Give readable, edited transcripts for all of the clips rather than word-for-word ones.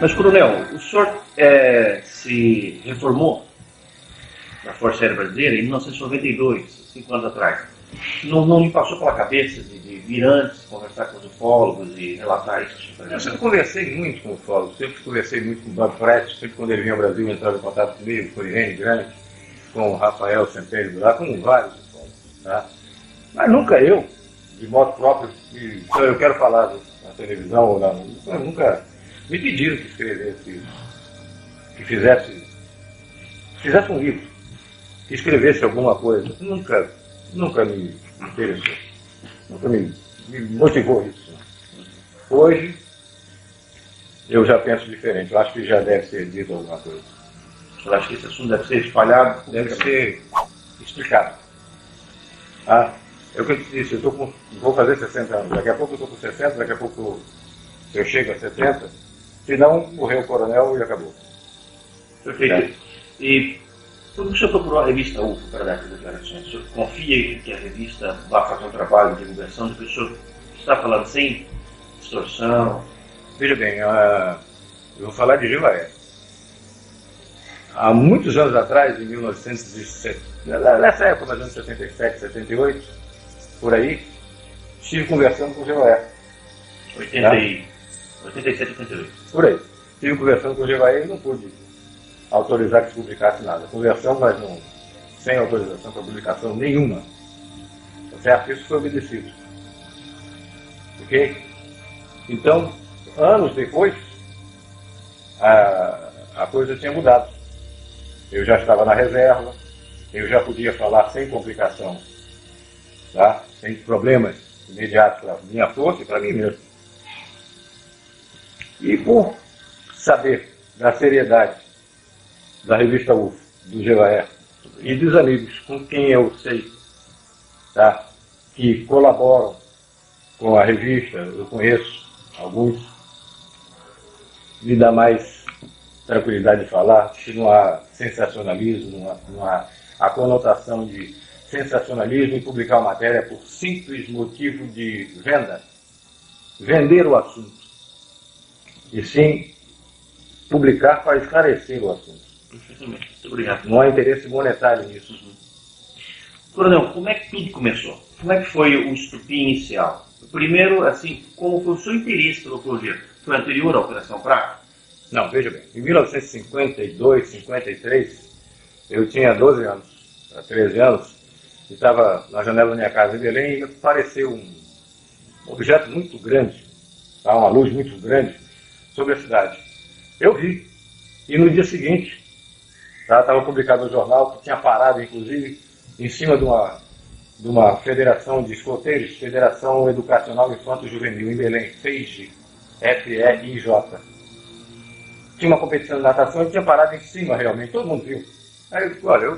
Mas, coronel, o senhor se reformou na Força Aérea Brasileira em 1992, 5 anos atrás. Não me passou pela cabeça de vir antes, conversar com os ufólogos e relatar isso? Eu sempre conversei muito com ufólogos, sempre conversei muito com o Bob Pratt, sempre quando ele vinha ao Brasil entrava em contato comigo, com o Irene Grande, com o Rafael Centelli lá, com vários ufólogos. Tá? Mas nunca eu, de modo próprio, eu quero falar na televisão ou não, nunca me pediram que escrevesse, que fizesse um livro, que escrevesse alguma coisa. Nunca me interessou, nunca me motivou isso. Hoje, eu já penso diferente, eu acho que já deve ser dito alguma coisa. Eu acho que esse assunto deve ser espalhado, deve ser explicado. Ah, é o que eu te disse, vou fazer 60 anos, daqui a pouco eu estou com 60, daqui a pouco eu chego a 70, se não, morreu o coronel e acabou. Perfeito. E por que o senhor procurou a revista UFO para dar essas declarações? O senhor confia que a revista vá fazer um trabalho de divulgação, depois o senhor está falando sem distorção? Veja bem, eu vou falar de Jevaé. Há muitos anos atrás, em 1970, nessa época, mais ou menos 77, 78, por aí, estive conversando com o Jevaé. 87, 88. Por aí. Estive conversando com o Jevaé e não pude autorizar que se publicasse nada. Conversamos, mas não, sem autorização para publicação nenhuma. Tá certo? Isso foi obedecido. Ok? Então, anos depois, a coisa tinha mudado. Eu já estava na reserva, eu já podia falar sem complicação, tá? Sem problemas imediatos para minha força e para mim mesmo. E por saber da seriedade da revista UFO, do Jevaé, e dos amigos com quem eu sei, tá? Que colaboram com a revista, eu conheço alguns, me dá mais tranquilidade de falar, que não há sensacionalismo, não há a conotação de sensacionalismo em publicar uma matéria por simples motivo de venda, vender o assunto, e sim publicar para esclarecer o assunto. Perfeitamente. Muito obrigado. Não há interesse monetário nisso. Coronel, como é que tudo começou? Como é que foi o estupim inicial? Primeiro, assim, como foi o seu interesse pelo projeto? Foi anterior à Operação Prato? Não, veja bem, em 1952, 53, eu tinha 12 anos, 13 anos, e estava na janela da minha casa em Belém e apareceu um objeto muito grande, tá? Uma luz muito grande sobre a cidade. Eu vi, e no dia seguinte, estava publicado no jornal, que tinha parado, inclusive, em cima de uma federação de escoteiros, Federação Educacional Infanto Juvenil, em Belém, FEIJ, F-E-I-J. Tinha uma competição de natação e tinha parado em cima, realmente, todo mundo viu. Aí eu disse, olha,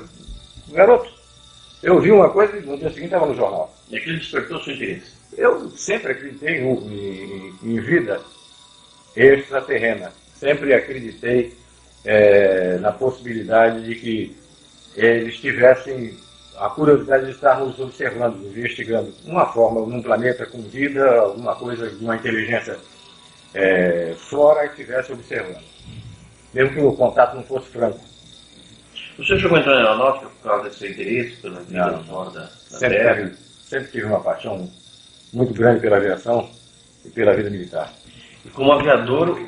garoto, eu vi uma coisa e no dia seguinte estava no jornal. E aquilo despertou o seu interesse? Eu sempre acreditei em vida extraterrena, sempre acreditei na possibilidade de que eles tivessem a curiosidade de estar nos observando, investigando uma forma, num planeta com vida, alguma coisa de uma inteligência fora que estivesse observando. Mesmo que o contato não fosse franco. O senhor chegou a entrar na aeronáutica por causa desse seu interesse pela vida fora da Terra? Sempre tive uma paixão muito grande pela aviação e pela vida militar. E como aviador,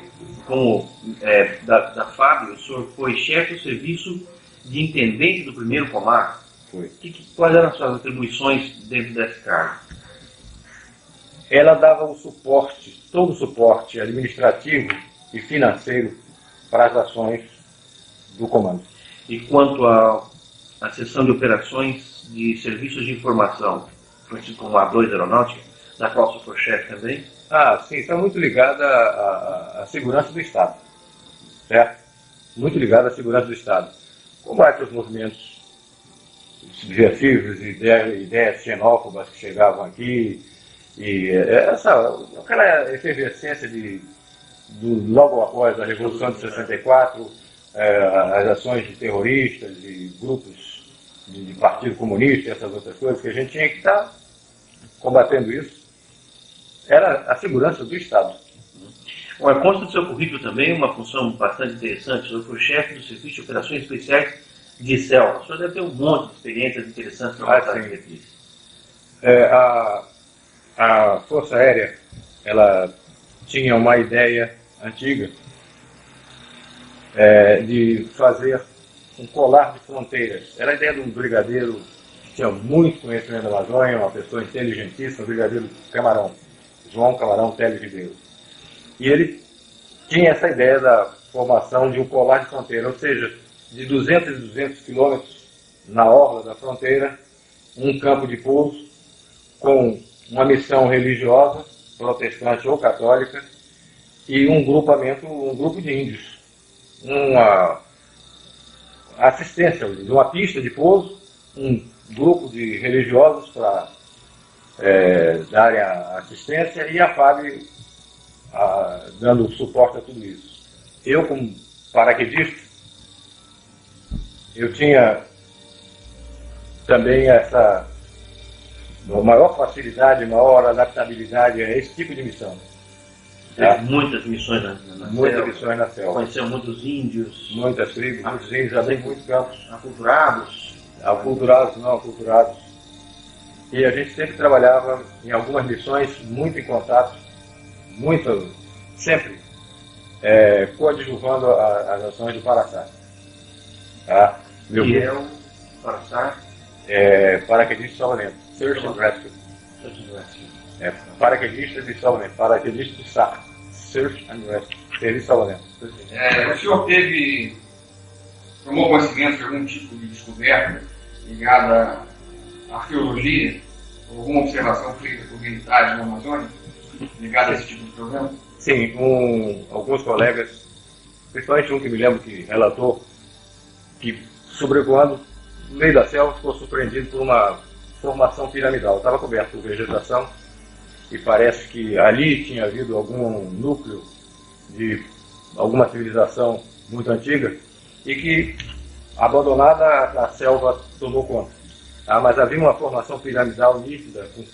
da FAB, o senhor foi chefe do serviço de intendente do primeiro comando? Foi. Quais eram as suas atribuições dentro desse cargo? Ela dava o suporte, todo o suporte administrativo e financeiro para as ações do comando. E quanto à seção de operações de serviços de informação, conhecido como A2 Aeronáutica, da qual o senhor foi chefe também? Sim, está muito ligada à segurança do Estado, certo? Muito ligada à segurança do Estado. Combate aos movimentos subversivos, ideias xenófobas que chegavam aqui, e aquela efervescência logo após a Revolução de 64, as ações de terroristas, de grupos de Partido Comunista e essas outras coisas, que a gente tinha que estar combatendo isso. Era a segurança do Estado. Olha, consta do seu currículo também uma função bastante interessante. O senhor foi chefe do Serviço de Operações Especiais de Selva. O senhor deve ter um monte de experiências interessantes para contar aqui. A Força Aérea, ela tinha uma ideia antiga de fazer um colar de fronteiras. Era a ideia de um brigadeiro que tinha muito conhecimento da Amazônia, uma pessoa inteligentíssima, o brigadeiro Camarão, João Camarão Teles Ribeiro. E ele tinha essa ideia da formação de um colar de fronteira, ou seja, de 200 e 200 quilômetros na orla da fronteira, um campo de pouso com uma missão religiosa, protestante ou católica, e um grupo de índios. Uma assistência, uma pista de pouso, um grupo de religiosos para darem a assistência e a FAB dando suporte a tudo isso. Eu, como paraquedista, eu tinha também essa maior facilidade, maior adaptabilidade a esse tipo de missão. Teve muitas missões na Muitas missões na selva. Conheceu muitos índios. Muitas tribos, muitos índios, já tem muitos campos. Aculturados. Aculturados, não aculturados. E a gente sempre trabalhava em algumas missões, muito em contato, sempre coadjuvando as ações do Paraçá. Tá? Que é o Paraçá? Paraquedista de salvamento. Search and Rescue. Paraquedista de salvamento. Paraquedista de SAR. Search and Rescue. Serviço de salvamento. O senhor tomou conhecimento de algum tipo de descoberta ligada à arqueologia, ou alguma observação feita por militares na Amazônia, ligada a esse tipo de problema? Sim, alguns colegas, principalmente um que me lembro que relatou que, sobrevoando no meio da selva, ficou surpreendido por uma formação piramidal. Estava coberto por vegetação e parece que ali tinha havido algum núcleo de alguma civilização muito antiga e que, abandonada, a selva tomou conta. Mas havia uma formação piramidal nítida, com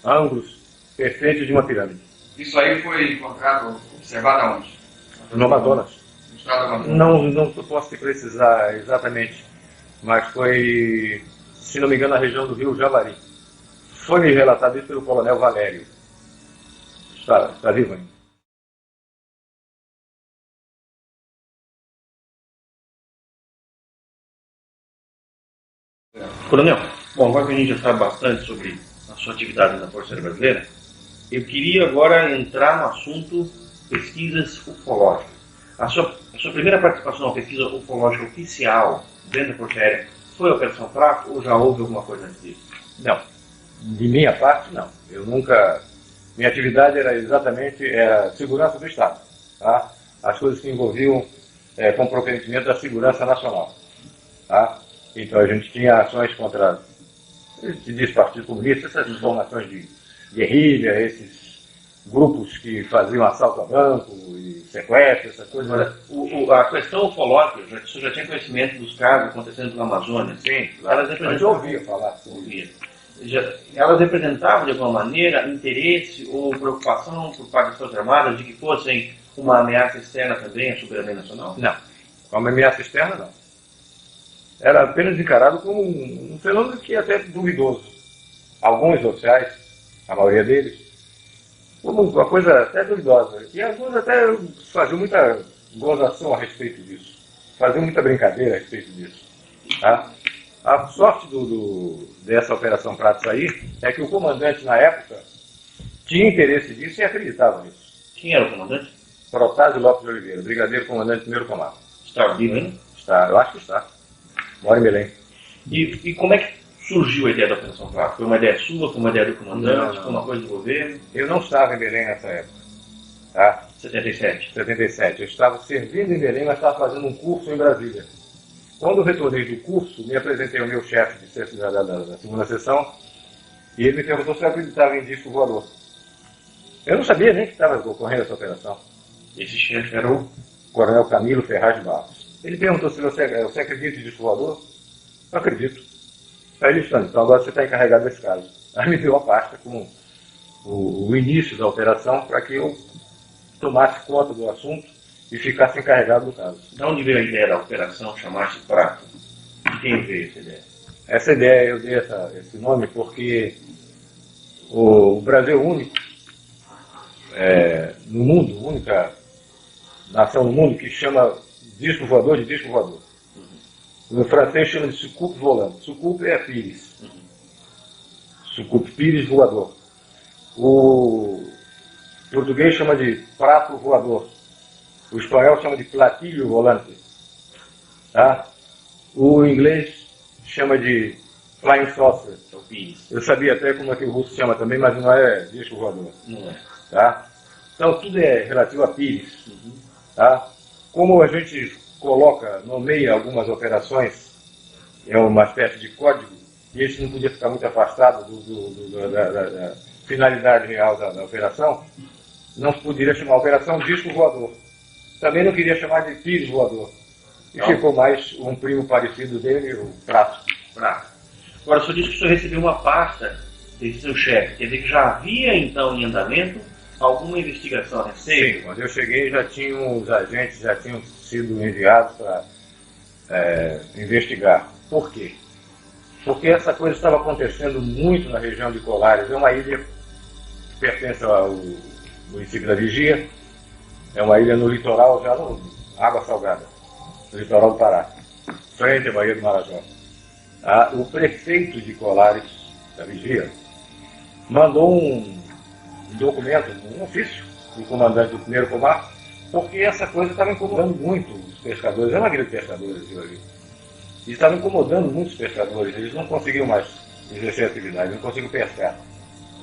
ângulos perfeitos de uma pirâmide. Isso aí foi encontrado, observado aonde? No Amazonas. No estado do Amazonas? Não posso te precisar exatamente, mas foi, se não me engano, na região do Rio Javari. Foi me relatado isso pelo coronel Valério. Está vivo ainda. Coronel, bom, agora que a gente já sabe bastante sobre a sua atividade na Força Aérea Brasileira, eu queria agora entrar no assunto pesquisas ufológicas. A sua primeira participação na pesquisa ufológica oficial dentro da Força Aérea foi a Operação Prato ou já houve alguma coisa antes disso? Não. De minha parte, não. Eu nunca... Minha atividade era exatamente segurança do Estado. Tá? As coisas que envolviam comprometimento da segurança nacional. Tá? Então a gente tinha ações contra, se diz Partido Comunista, essas formações de guerrilha, esses grupos que faziam assalto a banco e sequestro, essas coisas. Agora, a questão ufológica, você já tinha conhecimento dos casos acontecendo na Amazônia? Sim, elas a gente ouvia falar. Elas representavam de alguma maneira interesse ou preocupação por parte das Forças Armadas de que fossem uma ameaça externa também à soberania nacional? Não, uma ameaça externa não. Era apenas encarado como um fenômeno que é até duvidoso. Alguns oficiais, a maioria deles, como uma coisa até duvidosa. E alguns até faziam muita gozação a respeito disso. Faziam muita brincadeira a respeito disso. Tá? A sorte dessa Operação Prato aí é que o comandante, na época, tinha interesse nisso e acreditava nisso. Quem era o comandante? Protásio Lopes de Oliveira, brigadeiro comandante primeiro comando. Está vivo ainda? Está, eu acho que está. Mora em Belém. E como é que surgiu a ideia da Operação Prato? Foi uma ideia sua? Foi uma ideia do comandante? Foi uma coisa do governo? Eu não estava em Belém nessa época. Tá? 77. 77. Eu estava servindo em Belém, mas estava fazendo um curso em Brasília. Quando eu retornei do curso, me apresentei ao meu chefe da segunda sessão e ele me perguntou se eu acreditava em disco voador. Eu não sabia nem que estava ocorrendo essa operação. Esse chefe era o Coronel Camilo Ferraz de Barros. Ele perguntou se você acredita em disco voador? Eu acredito. Aí ele disse, então agora você está encarregado desse caso. Aí me deu a pasta com o início da operação para que eu tomasse conta do assunto e ficasse encarregado do caso. De onde veio a ideia da operação chamar-se Prato? De quem veio essa ideia? Essa ideia, eu dei esse nome porque o Brasil é o único no mundo, única nação no mundo que chama disco voador de disco voador. O francês chama de soucoupe volante. Soucoupe é pires. Soucoupe, pires voador. O português chama de prato voador. O espanhol chama de platilho volante. Tá? O inglês chama de flying saucer. É o Pires. Eu sabia até como é que o russo chama também, mas não é disco voador. Não é. Tá? Então tudo é relativo a pires. Tá? Como a gente nomeia algumas operações, é uma espécie de código, e isso não podia ficar muito afastado da finalidade real da operação, não se poderia chamar a operação disco voador. Também não queria chamar de pires voador. E Não. ficou mais um primo parecido dele, o Prato. Prato. Agora, o senhor disse que o senhor recebeu uma pasta desse seu chefe. Quer dizer que já havia, então, em andamento alguma investigação recente? Sim, quando eu cheguei os agentes já tinham sido enviados para investigar. Por quê? Porque essa coisa estava acontecendo muito na região de Colares. É uma ilha que pertence ao município da Vigia. É uma ilha no litoral, já no água salgada, no litoral do Pará, frente à Baía do Marajó. O prefeito de Colares, da Vigia, mandou um documento, um ofício do comandante do primeiro comar, porque essa coisa estava incomodando muito os pescadores. É uma ilha de pescadores de hoje. E estava incomodando muitos pescadores. Eles não conseguiam mais exercer atividade, não conseguiam pescar.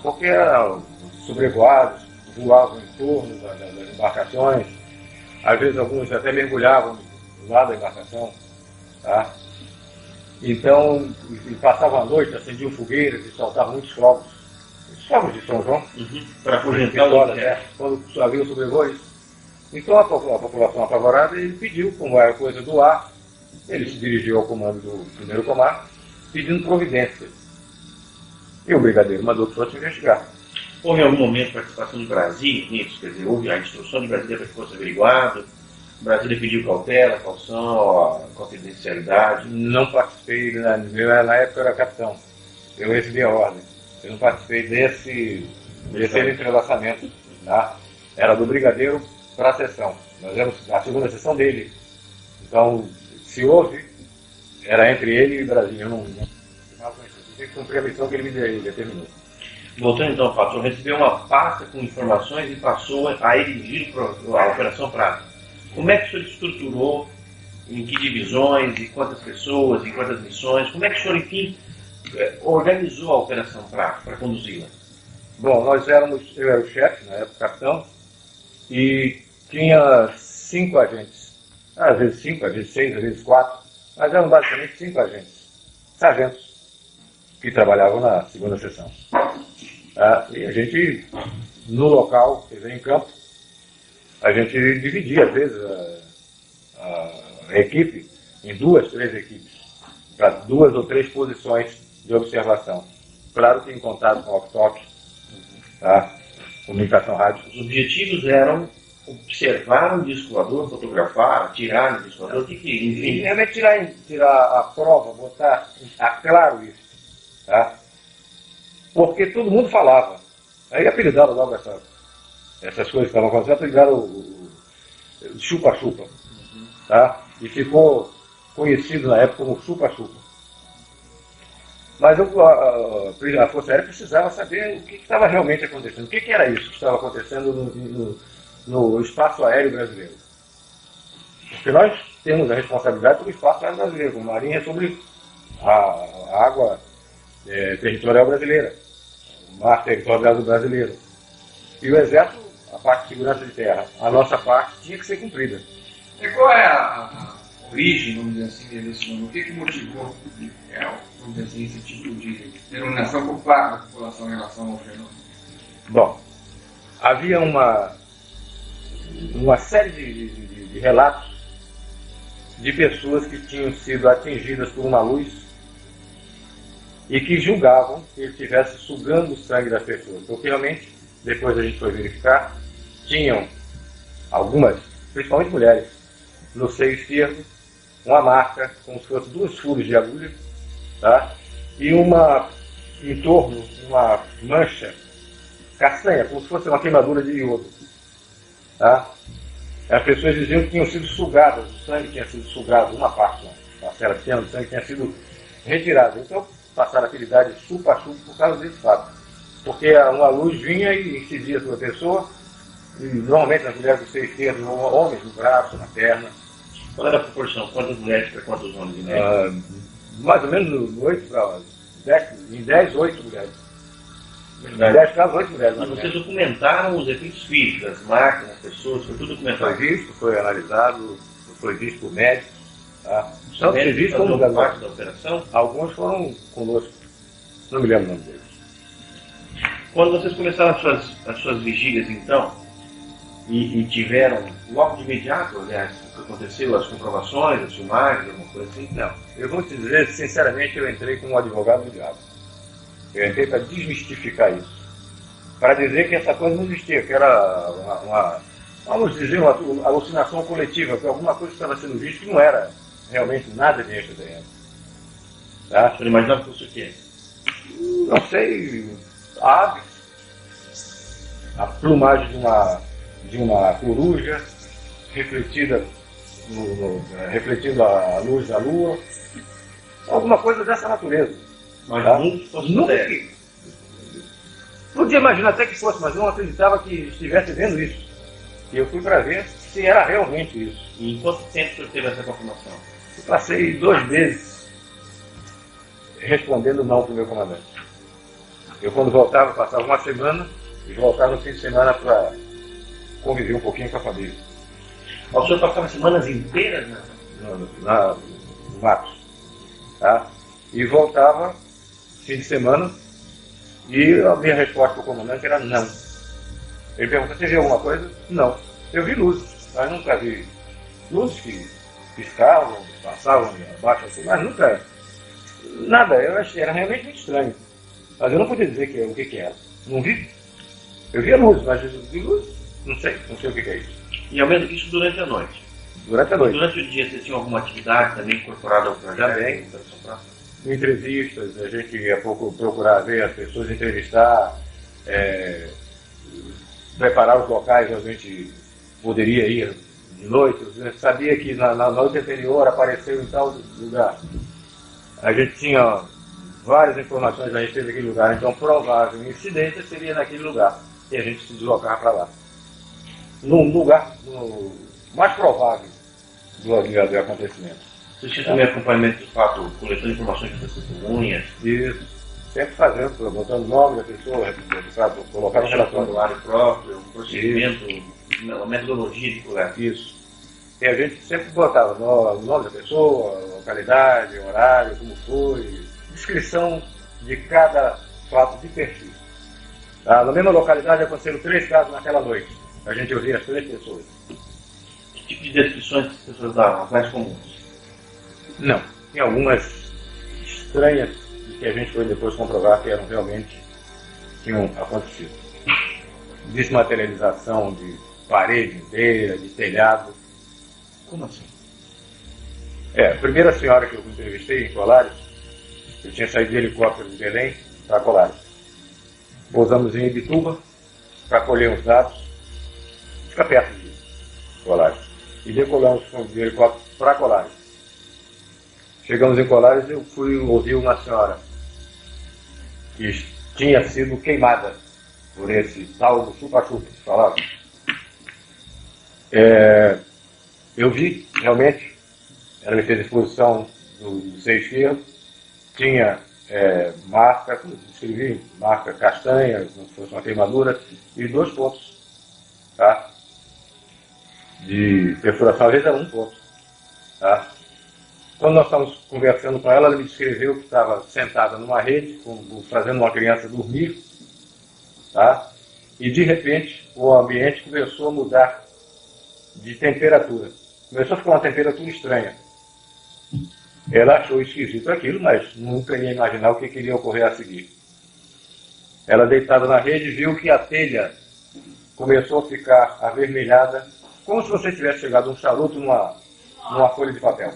Porque eram sobrevoados, voavam em torno das embarcações. Às vezes alguns até mergulhavam do lado da embarcação. Tá? Então, e passavam a noite, acendiam fogueiras e soltavam muitos fogos. Os fogos de São João. Para afugentar o inseto. Quando havia sobrevoos. Então a população apavorada, ele pediu, como era coisa do ar, ele se dirigiu ao comando do primeiro comar, pedindo providência. E o brigadeiro mandou que fosse investigar. Houve em algum momento participação de Brasília nisso? Quer dizer, houve a instrução de Brasília para que fosse averiguado? Brasília pediu cautela, caução, confidencialidade? Não participei, na época eu era capitão. Eu recebi a ordem. Eu não participei desse entrelaçamento. Tá? Era do brigadeiro para a sessão. Nós éramos a segunda sessão dele. Então, se houve, era entre ele e Brasília. Eu não tinha que cumprir a missão que ele me determinou. Voltando então ao fato, o senhor recebeu uma pasta com informações e passou a dirigir a Operação Prato. Como é que o senhor estruturou, em que divisões, em quantas pessoas, em quantas missões? Como é que o senhor, enfim, organizou a Operação Prato para conduzi-la? Bom, eu era o chefe, na época capitão, e tinha 5 agentes. Às vezes 5, às vezes 6, às vezes 4, mas eram basicamente 5 agentes, sargentos, que trabalhavam na segunda sessão. E a gente, no local, quer dizer, em campo, a gente dividia, às vezes, a equipe em 2, 3 equipes, para 2 ou 3 posições de observação. Claro que em contato com o walkie-talkie, tá? Comunicação rádio. Os objetivos eram observar o disco voador, fotografar, atirar no disco voador, enfim. Realmente tirar a prova, botar a claro isso. Tá? Porque todo mundo falava. Aí apelidaram logo essas coisas que estavam acontecendo, apelidaram o chupa-chupa. Tá? E ficou conhecido na época como chupa-chupa. Mas a Força Aérea precisava saber o que estava realmente acontecendo. O que era isso que estava acontecendo no espaço aéreo brasileiro. Porque nós temos a responsabilidade pelo espaço aéreo brasileiro, a Marinha é sobre a água territorial brasileira, o mar territorial brasileiro. E o Exército, a parte de segurança de terra. A nossa parte tinha que ser cumprida. E qual é a origem, vamos dizer assim, desse nome? O que motivou, vamos dizer assim, esse tipo de denominação por parte da população em relação ao fenômeno? Bom, havia uma série de relatos de pessoas que tinham sido atingidas por uma luz e que julgavam que ele estivesse sugando o sangue das pessoas. Porque realmente, depois a gente foi verificar, tinham algumas, principalmente mulheres, no seio esquerdo, uma marca, como se fosse 2 furos de agulha, tá? E em torno, uma mancha castanha, como se fosse uma queimadura de iodo. Tá? As pessoas diziam que tinham sido sugadas, o sangue tinha sido sugado, uma parte, uma parcela pequena do sangue tinha sido retirada. Então passaram a apelidar de chupa-chupa por causa desse fato. Porque uma luz vinha e incidia sobre a pessoa, e normalmente nas mulheres do seio esquerdo, homens no braço, na perna. Qual era a proporção? Quantas mulheres para quantos homens de média? Mais ou menos 8 para 10, em 10, 8 mulheres. Em 10 casos, 8 mulheres. Mas vocês documentaram os efeitos físicos, das máquinas, das pessoas, foi tudo documentado? Foi visto, foi analisado, foi visto por médicos. Tá? Os médicos faziam parte da operação? Alguns foram conosco. Não me lembro o nome deles. Quando vocês começaram as suas vigílias, então, e tiveram logo de imediato, aliás, o que aconteceu, as comprovações, as filmagens, alguma coisa assim? Não. Eu vou te dizer, sinceramente, eu entrei como um advogado do diabo. Eu entrei para desmistificar isso. Para dizer que essa coisa não existia, que era vamos dizer, uma alucinação coletiva, que alguma coisa estava sendo vista que não era realmente nada de extraterrestre. Tá? Você imaginava que fosse o quê? Não sei, aves, a plumagem de uma coruja, refletida refletindo a luz da lua, alguma coisa dessa natureza. Mas tá? nunca Podia imaginar até que fosse, mas não acreditava que estivesse vendo isso. E eu fui para ver se era realmente isso. E em quanto tempo você teve essa confirmação? Eu passei 2 meses respondendo não para o meu comandante. Eu, quando voltava, passava uma semana e voltava no fim de semana para conviver um pouquinho com a família. O senhor passava semanas inteiras no mato. Tá? E voltava fim de semana e a minha resposta para o comandante era não. Ele perguntou: você viu alguma coisa? Não. Eu vi luzes, mas nunca vi luzes que piscavam, passavam abaixo assim, mas nunca. Nada, eu achei, era realmente muito estranho. Mas eu não podia dizer o que era. Não vi. Eu via luzes, mas eu vi luzes, não sei o que é isso. E ao menos isso durante a noite? Durante a noite. E durante o dia você tinha alguma atividade também incorporada ao projeto? Também. Entrevistas, a gente ia procurar ver as pessoas, entrevistar, preparar os locais onde a gente poderia ir de noite. Eu sabia que na noite anterior apareceu em tal lugar. A gente tinha várias informações a respeito daquele lugar, então provável incidente seria naquele lugar. E a gente se deslocava para lá. No lugar mais provável do acontecimento. Você tinha também acompanhamento do fato, coletando informações das testemunhas? Isso. Sempre fazendo, botando o nome da pessoa, para colocar no formulário próprio, um procedimento, uma metodologia de coleta. Isso. E a gente sempre botava o nome da pessoa, localidade, horário, como foi, descrição de cada fato de perfil. Na mesma localidade aconteceram 3 casos naquela noite. A gente ouvia as 3 pessoas. Que tipo de descrições as pessoas davam, as mais comuns? Não. Tem algumas estranhas que a gente foi depois comprovar que eram realmente tinham acontecido. Desmaterialização de parede inteira, de telhado. Como assim? A primeira senhora que eu entrevistei em Colares, eu tinha saído de helicóptero de Belém para Colares. Pousamos em Ibituba para colher os dados, fica perto de Colares. E decolamos de helicóptero para Colares. Chegamos em Colares e eu fui ouvir uma senhora que tinha sido queimada por esse tal do chupa-chupa que falava. Eu vi, realmente, ela me fez exposição do seio esquerdo, tinha marca, como eu descrevi, marca castanha, como se fosse uma queimadura, e 2 pontos, tá? De perfuração, às vezes era 1 ponto, tá? Quando nós estávamos conversando com ela, ela me descreveu que estava sentada numa rede, fazendo uma criança dormir, tá? E de repente o ambiente começou a mudar de temperatura. Começou a ficar uma temperatura estranha. Ela achou esquisito aquilo, mas nunca ia imaginar o que iria ocorrer a seguir. Ela, deitada na rede, viu que a telha começou a ficar avermelhada, como se você tivesse chegado um charuto numa folha de papel.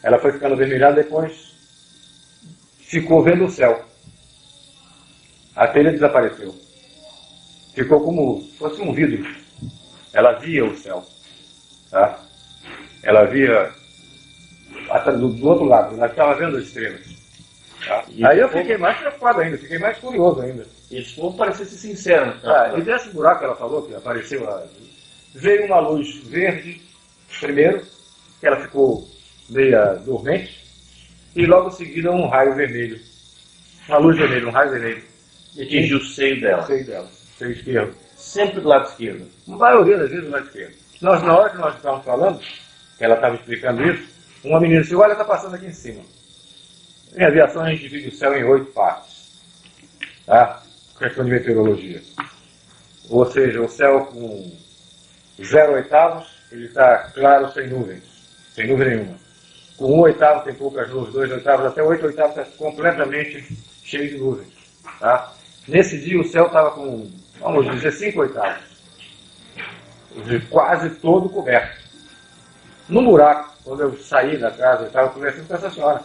Ela foi ficando avermelhada, depois ficou vendo o céu. A telha desapareceu. Ficou como se fosse um vidro. Ela via o céu. Tá? Ela via do outro lado, ela estava vendo as estrelas. Tá? Aí eu fiquei mais preocupado ainda, fiquei mais curioso ainda. Esse povo parecesse sincero. E desse buraco que ela falou, que apareceu lá, veio uma luz verde, primeiro, que ela ficou meia dormente, e logo em seguida um raio vermelho. Uma luz vermelha, um raio vermelho. E atingiu o seio dela. O seio dela, seio esquerdo. Sempre do lado esquerdo. A maioria das vezes do lado esquerdo. Na hora que nós estávamos falando, que ela estava explicando isso, uma menina disse, olha, está passando aqui em cima. Em aviação a gente divide o céu em 8 partes. Tá? Questão de meteorologia. Ou seja, o céu com 0/8, ele está claro, sem nuvens. Sem nuvem nenhuma. Com 1/8 tem poucas nuvens, 2/8, até 8/8 está completamente cheio de nuvens. Tá? Nesse dia o céu estava com, vamos dizer, 5/8. Quase todo coberto. No buraco, quando eu saí da casa, eu estava conversando com essa senhora.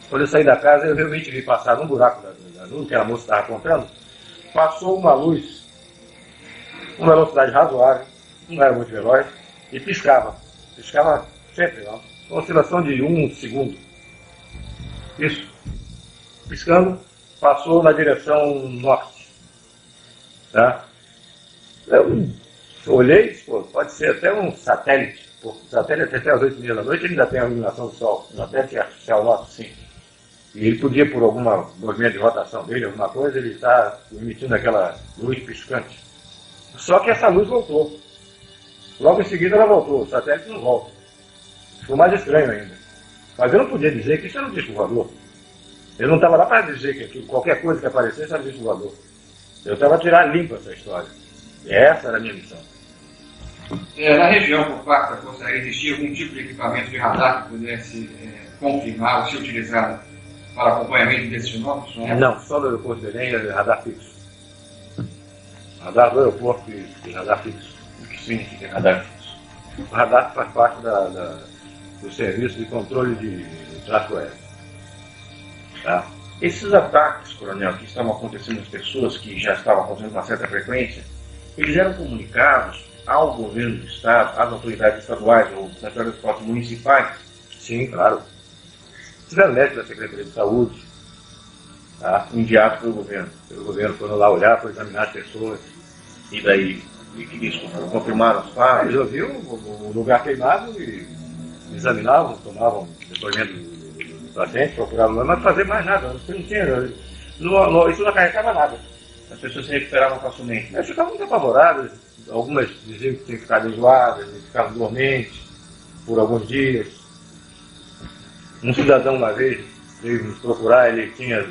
Quando eu saí da casa, eu realmente vi passar num buraco da nuvem, que a moça estava contando, passou uma luz, uma velocidade razoável, não era muito veloz, e piscava. Piscava sempre, não? Uma oscilação de 1 segundo. Isso. Piscando, passou na direção norte. Tá? Eu olhei e disse, pô, pode ser até um satélite. O satélite até às 8h30 da noite ele ainda tem a iluminação do sol. O satélite artificial nosso, sim. E ele podia, por algum movimento de rotação dele, alguma coisa, ele está emitindo aquela luz piscante. Só que essa luz voltou. Logo em seguida ela voltou. O satélite não volta. Ficou mais estranho ainda. Mas eu não podia dizer que isso era um disco voador. Eu não estava lá para dizer que qualquer coisa que aparecesse era um disco voador. Eu estava a tirar limpo essa história. E essa era a minha missão. Na região, por parte da Força Aérea, existia algum tipo de equipamento de radar que pudesse confirmar ou ser utilizado para acompanhamento desses fenômenos? Não, só do aeroporto de Belém é radar fixo. Radar do aeroporto e radar fixo. O que significa radar fixo? O radar faz parte do serviço de controle de tráfego aéreo. Tá? Esses ataques, coronel, que estavam acontecendo às pessoas, que já estavam acontecendo com uma certa frequência, eles eram comunicados ao governo do Estado, às autoridades estaduais ou às autoridades municipais? Sim, claro. Tiveram médicos da Secretaria de Saúde, tá? Enviados pelo governo. Pelo governo, foram lá olhar, foram examinar as pessoas. E daí, eles confirmaram os fatos? Eles ouviam o lugar queimado e examinavam, tomavam depoimento do paciente, procuravam, mas não fazer mais nada. Não tinha, isso não acarretava nada. As pessoas se recuperavam facilmente. Elas ficavam muito apavoradas. Algumas diziam que tinham ficado enjoadas, ficavam dormentes por alguns dias. Um cidadão uma vez veio nos procurar, ele tinha,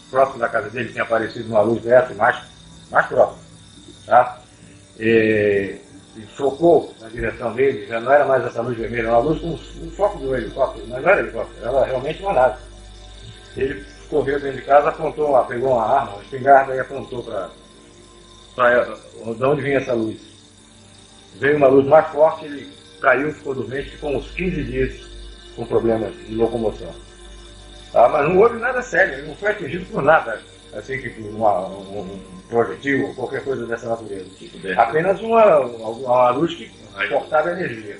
próximo da casa dele, tinha aparecido uma luz dessa, mais próximo. Tá? E focou na direção dele, já não era mais essa luz vermelha, uma luz com um foco do helicóptero, mas não era helicóptero, era realmente uma nave. Ele correu dentro de casa, apontou lá, pegou uma arma, uma espingarda e apontou para de onde vinha essa luz. Veio uma luz mais forte, ele caiu, ficou dormente, ficou uns 15 dias com problemas de locomoção. Tá? Mas não houve nada sério, ele não foi atingido por nada, assim que por um projetil ou qualquer coisa dessa natureza. Apenas uma luz que cortava energia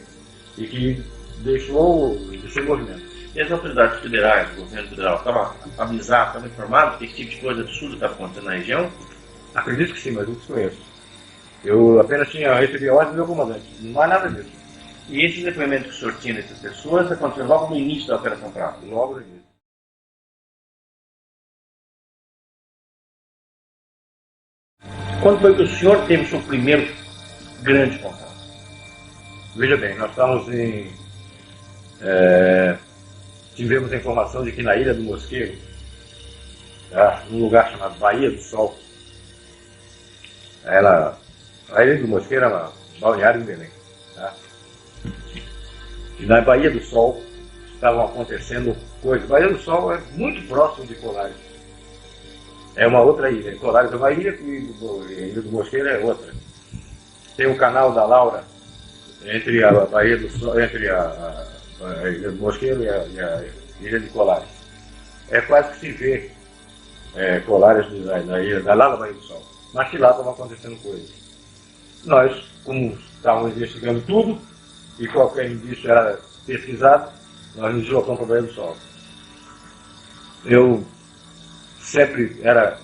e que deixou em movimento. E as autoridades federais, o governo federal, estavam avisados, estavam informados que esse tipo de coisa absurda estava acontecendo na região? Acredito que sim, mas eu desconheço. Eu apenas recebi a ordem do meu comandante, não há nada disso. E esses depoimentos que o senhor tinha dessas pessoas aconteceram logo no início da Operação Prato? Logo no início. Quando foi que o senhor teve o seu primeiro grande contato? Veja bem, nós estávamos tivemos a informação de que na Ilha do Mosqueiro, tá, num lugar chamado Baía do Sol, a Ilha do Mosqueiro era uma balneário em Belém. Tá? E na Baía do Sol estavam acontecendo coisas. Baía do Sol é muito próximo de Colares. É uma outra ilha. Colares é uma ilha e a Ilha do Mosqueiro é outra. Tem o canal da Laura, entre a Baía do Sol, entre a Ilha do Mosqueiro e a Ilha de Colares. É quase que se vê Colares lá da Baía do Sol. Mas que lá estavam acontecendo coisas. Nós, como estávamos investigando tudo, e qualquer indício era pesquisado, nós nos deslocamos para a Baía do Sol. Eu sempre era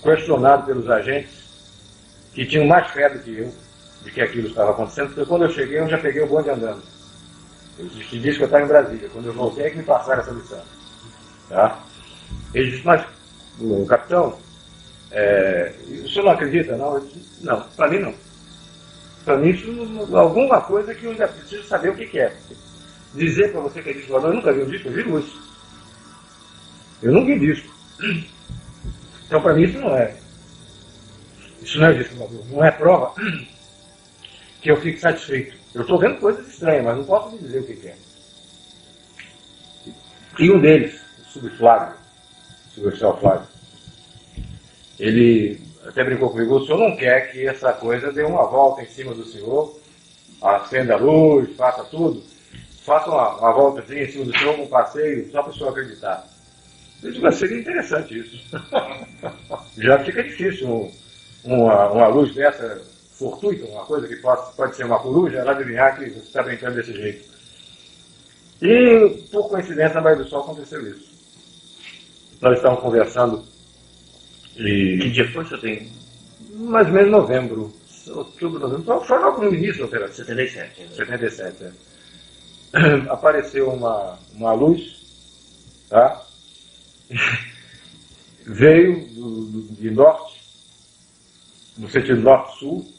questionado pelos agentes que tinham mais fé do que eu, de que aquilo estava acontecendo, porque quando eu cheguei, eu já peguei o bonde andando. Eu disse que eu estava em Brasília. Quando eu voltei, é que me passaram essa lição. Tá? Ele disse, mas, o capitão, o senhor não acredita, não? Eu disse, não, para mim não. Para mim, isso alguma coisa que eu ainda preciso saber o que é. Dizer para você que é disco voador, eu nunca vi um disco, eu vi luz. Eu não vi disco. Então, para mim, isso não é. Isso não é disco voador. Não é prova que eu fique satisfeito. Eu estou vendo coisas estranhas, mas não posso me dizer o que é. E um deles, o suboficial Flávio, ele até brincou comigo, o senhor não quer que essa coisa dê uma volta em cima do senhor, acenda a luz, faça tudo, faça uma voltazinha em cima do senhor, um passeio, só para o senhor acreditar. Eu digo, mas seria interessante isso. Já fica difícil uma luz dessa fortuita, uma coisa que pode ser uma coruja, ela adivinhar que você está brincando desse jeito. E, por coincidência, na Baía do Sol aconteceu isso. Nós estávamos conversando e... Que dia foi que você tem? Mais ou menos novembro. Outubro, novembro. Foi logo no início da operação. 77. Né? 77, Apareceu uma luz, tá? Veio de norte, no sentido norte-sul,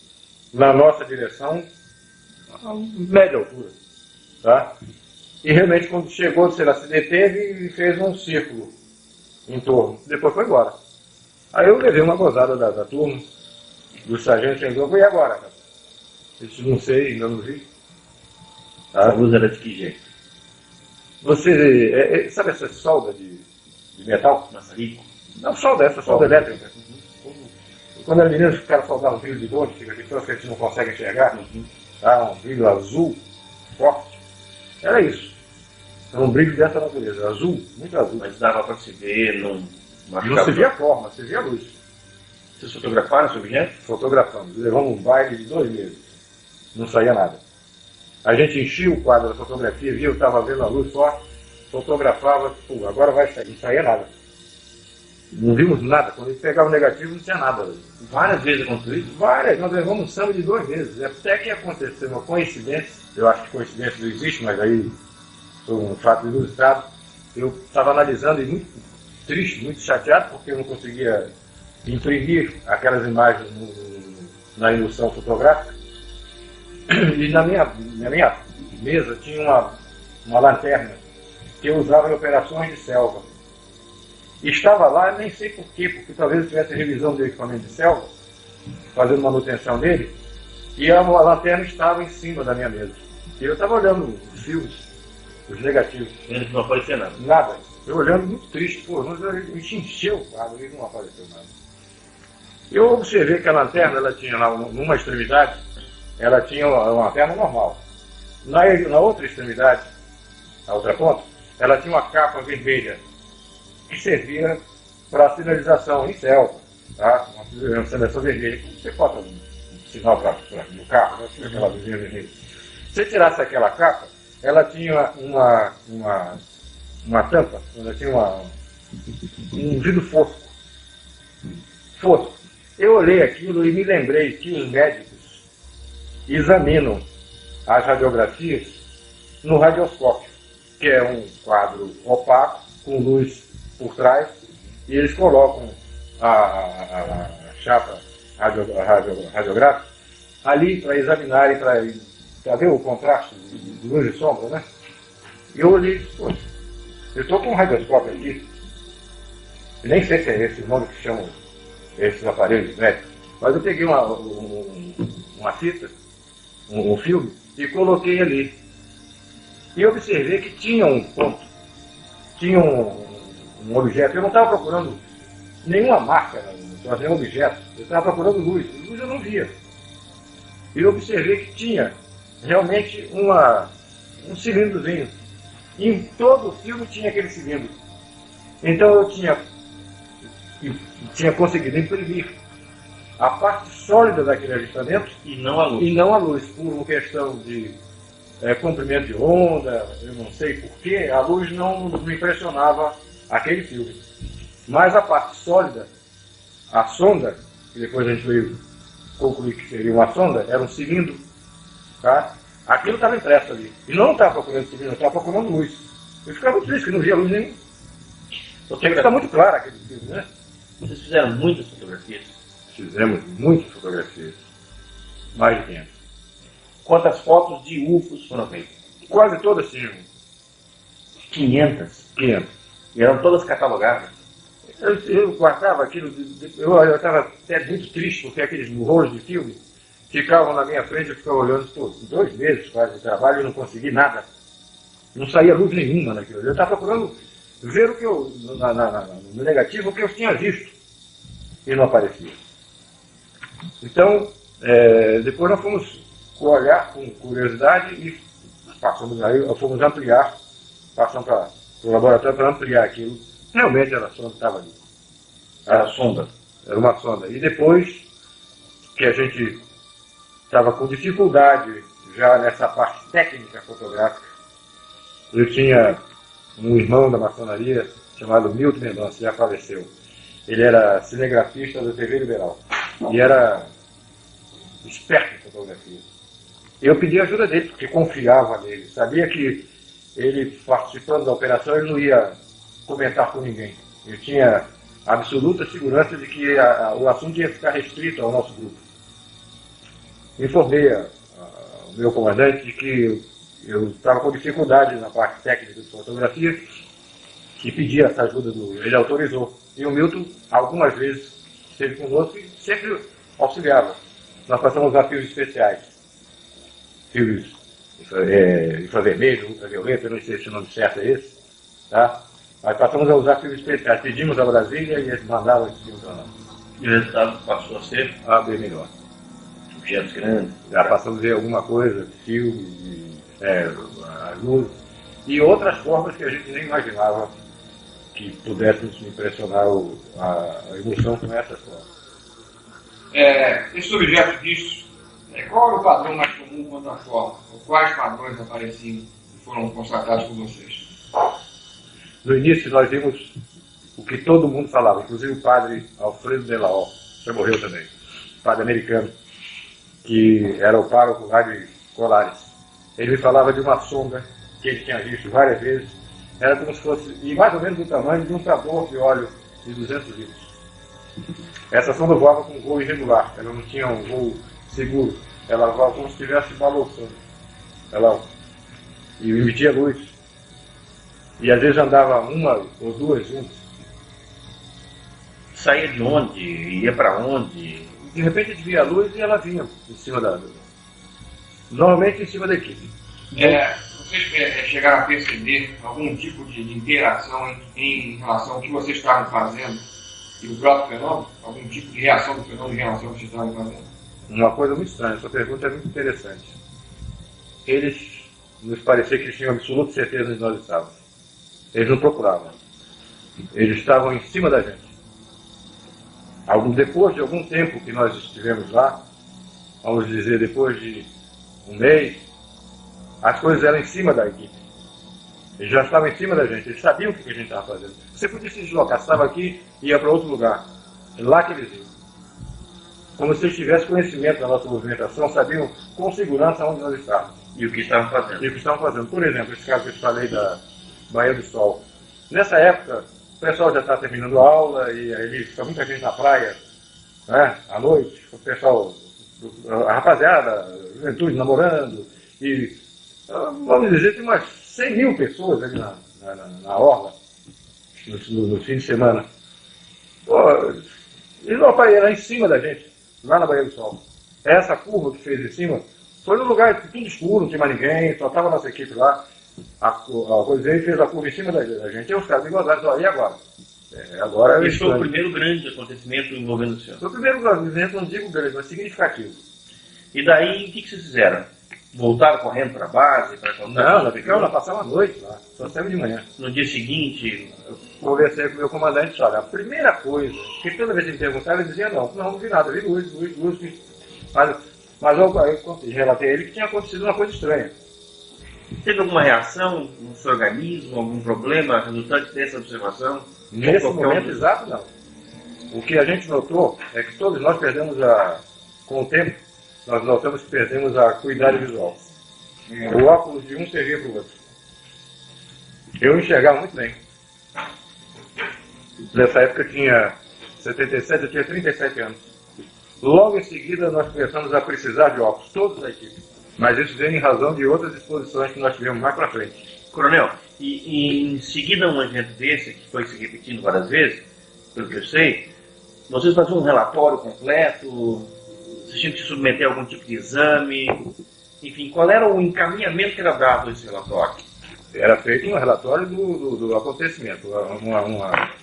na nossa direção, a média altura, tá? E realmente, quando chegou, sei lá, se deteve e fez um círculo em torno. Depois foi embora. Aí eu levei uma gozada da turma, do sargento, e agora, cara? Eu disse, não sei, ainda não vi. Tá? A luz era de que jeito? Você, sabe essa solda de metal? Maçarico? Não, solda elétrica. Quando era menino, os caras soldavam um brilho de bonde, fica aqui, que a gente não consegue enxergar, tá? Um brilho azul, forte. Era isso. Era um brilho dessa natureza, azul, muito azul. Mas dava para se ver, não se via a forma, se via a luz. Vocês fotografaram esse objeto? Fotografamos. Levamos um baile de 2 meses. Não saía nada. A gente enchia o quadro da fotografia, via, eu estava vendo a luz forte, fotografava, pô, agora vai sair. Não saía nada. Não vimos nada. Quando a gente pegava o negativo, não tinha nada. Várias vezes aconteceu isso? Várias. Nós levamos um samba de 2 meses. Até que aconteceu uma coincidência. Eu acho que coincidência não existe, mas aí foi um fato inusitado. Eu estava analisando e muito triste, muito chateado, porque eu não conseguia imprimir aquelas imagens na indução fotográfica. E na minha mesa tinha uma lanterna que eu usava em operações de selva. E estava lá, nem sei porquê, porque talvez eu tivesse revisão do equipamento de selva, fazendo manutenção dele, e a lanterna estava em cima da minha mesa. E eu estava olhando os filmes, os negativos. Vendo que não aparecia nada. Nada. Eu olhando muito triste, pô, mas me encheu o quadro e não apareceu nada. Eu observei que a lanterna, ela tinha lá, numa extremidade, ela tinha uma lanterna normal. Na outra extremidade, na outra ponta, ela tinha uma capa vermelha que servia para sinalização em selva, tá? Uma sinalização vermelha. Você bota um sinal no carro, né? Aquela luzinha vermelha. Se você tirasse aquela capa, ela tinha uma tampa, ela tinha um vidro fosco. Eu olhei aquilo e me lembrei que os médicos examinam as radiografias no radioscópio, que é um quadro opaco, com luz por trás, e eles colocam a chapa radiográfica ali para examinarem, para ver o contraste de luz e sombra, né? E eu olhei e disse, pô, eu estou com um radioscópio aqui, eu nem sei se é esse o nome que chamam esses aparelhos médicos, mas eu peguei uma fita, um filme, e coloquei ali. E observei que tinha um ponto, tinha um objeto. Eu não estava procurando nenhuma marca, nenhum objeto. Eu estava procurando luz. Luz eu não via. e eu observei que tinha realmente um cilindrozinho. E em todo o filme tinha aquele cilindro. Então eu tinha conseguido imprimir a parte sólida daquele ajustamento E não a luz. e não a luz, por uma questão de comprimento de onda, eu não sei porquê, a luz não me impressionava aquele filme. Mas a parte sólida, a sonda, que depois a gente veio concluir que seria uma sonda, era um cilindro, tá? Aquilo estava impresso ali. E não estava procurando cilindro, estava procurando luz. Eu ficava muito triste, que não via luz nenhuma. Porque está muito claro aquele filme, né? Vocês fizeram muitas fotografias? Fizemos muitas fotografias. Mais de 500. Quantas fotos de UFOs foram feitas? Quase todas tinham 500. 500. E eram todas catalogadas. Eu guardava aquilo, eu estava até muito triste, porque aqueles rolos de filme ficavam na minha frente, eu ficava olhando, pô, 2 meses quase de trabalho e não consegui nada. Não saía luz nenhuma naquilo. Eu estava procurando ver o que eu, no negativo, o que eu tinha visto. E não aparecia. Então, depois nós fomos olhar com curiosidade e fomos ampliar, passamos para o laboratório para ampliar aquilo. Realmente era a sonda que estava ali. Era a sonda. Era uma sonda. E depois que a gente estava com dificuldade já nessa parte técnica fotográfica, eu tinha um irmão da maçonaria chamado Milton Mendonça, já faleceu. Ele era cinegrafista da TV Liberal e era esperto em fotografia. Eu pedi a ajuda dele, porque confiava nele. Sabia que ele, participando da operação, ele não ia comentar com ninguém. Eu tinha absoluta segurança de que o assunto ia ficar restrito ao nosso grupo. Informei o meu comandante de que eu estava com dificuldade na parte técnica de fotografia e pedi essa ajuda ele autorizou. E o Milton, algumas vezes, esteve conosco e sempre auxiliava. Nós passamos a fios especiais. Fios infravermelho, ultravioleta, eu não sei se o nome certo é esse. Tá? Nós passamos a usar fios especiais. Pedimos a Brasília e eles mandavam esse fio para nós. E o resultado passou a ser Bem melhor. objetos grandes. Já passamos a ver alguma coisa, filme, a luz, e outras formas que a gente nem imaginava que pudéssemos impressionar a emoção com essas formas. Esses objetos vistos, qual era o padrão mais comum quanto à forma? Ou quais padrões apareciam e foram constatados por vocês? No início nós vimos o que todo mundo falava, inclusive o padre Alfredo Delaó, já morreu também, padre americano, que era o pároco lá de Colares. Ele me falava de uma sonda que ele tinha visto várias vezes, era como se fosse, e mais ou menos do tamanho de um tambor de óleo de 200 litros. Essa sonda voava com um voo irregular, ela não tinha um voo seguro, ela voava como se estivesse balançando. E emitia luz. E às vezes andava uma ou duas juntas. Saía de onde? Ia para onde? De repente a gente via a luz e ela vinha em cima normalmente em cima da equipe. Vocês chegaram a perceber algum tipo de interação em relação ao que vocês estavam fazendo e o próprio fenômeno? Algum tipo de reação do fenômeno em relação ao que vocês estavam fazendo? Uma coisa muito estranha, essa pergunta é muito interessante. Eles nos parecia que eles tinham absoluta certeza de onde nós estávamos. Eles não procuravam. Eles estavam em cima da gente. Depois de algum tempo que nós estivemos lá, vamos dizer, depois de um mês, as coisas eram em cima da equipe. Eles já estavam em cima da gente, eles sabiam o que a gente estava fazendo. Você podia se deslocar, estava aqui e ia para outro lugar. É lá que eles iam. Como se eles tivessem conhecimento da nossa movimentação, sabiam com segurança onde nós estávamos. E o que estavam fazendo. E o que estavam fazendo. Por exemplo, esse caso que eu te falei da Baía do Sol. Nessa época, o pessoal já está terminando a aula e aí fica muita gente na praia, né, à noite, o pessoal, a rapaziada, a juventude namorando, e vamos dizer, tem umas 100 mil pessoas ali na orla, no fim de semana. E não apareceu lá em cima da gente, lá na Baía do Sol. Essa curva que fez em cima foi num lugar tudo escuro, não tinha mais ninguém, só estava a nossa equipe lá. A coisa fez a curva em cima da gente. E os caras me encontraram, e agora? Agora Esse foi o primeiro grande acontecimento envolvendo o senhor. Foi o primeiro acontecimento, não digo grande, mas significativo. E daí, o que vocês fizeram? Voltaram correndo para a base? Não, nós ficamos lá, passamos a noite lá, só saímos de manhã. No dia seguinte, Eu conversei com o meu comandante e disse, olha, a primeira coisa, que toda vez que ele perguntava, ele dizia, não vi nada, vi luz. Mas eu relatei a ele que tinha acontecido uma coisa estranha. teve alguma reação no seu organismo, algum problema resultante dessa observação? Nesse momento exato, não. O que a gente notou é que todos nós perdemos com o tempo, nós notamos que perdemos a acuidade visual. O óculos de um servia para o outro. Eu enxergava muito bem. Nessa época eu tinha 77, eu tinha 37 anos. Logo em seguida nós começamos a precisar de óculos, todos da equipe. Mas isso veio em razão de outras exposições que nós tivemos mais para frente. Coronel, e em seguida a um evento desse, que foi se repetindo várias vezes, pelo que eu sei, vocês faziam um relatório completo, vocês tinham que se submeter a algum tipo de exame, enfim, qual era o encaminhamento que era dado a esse relatório? Era feito um relatório do acontecimento,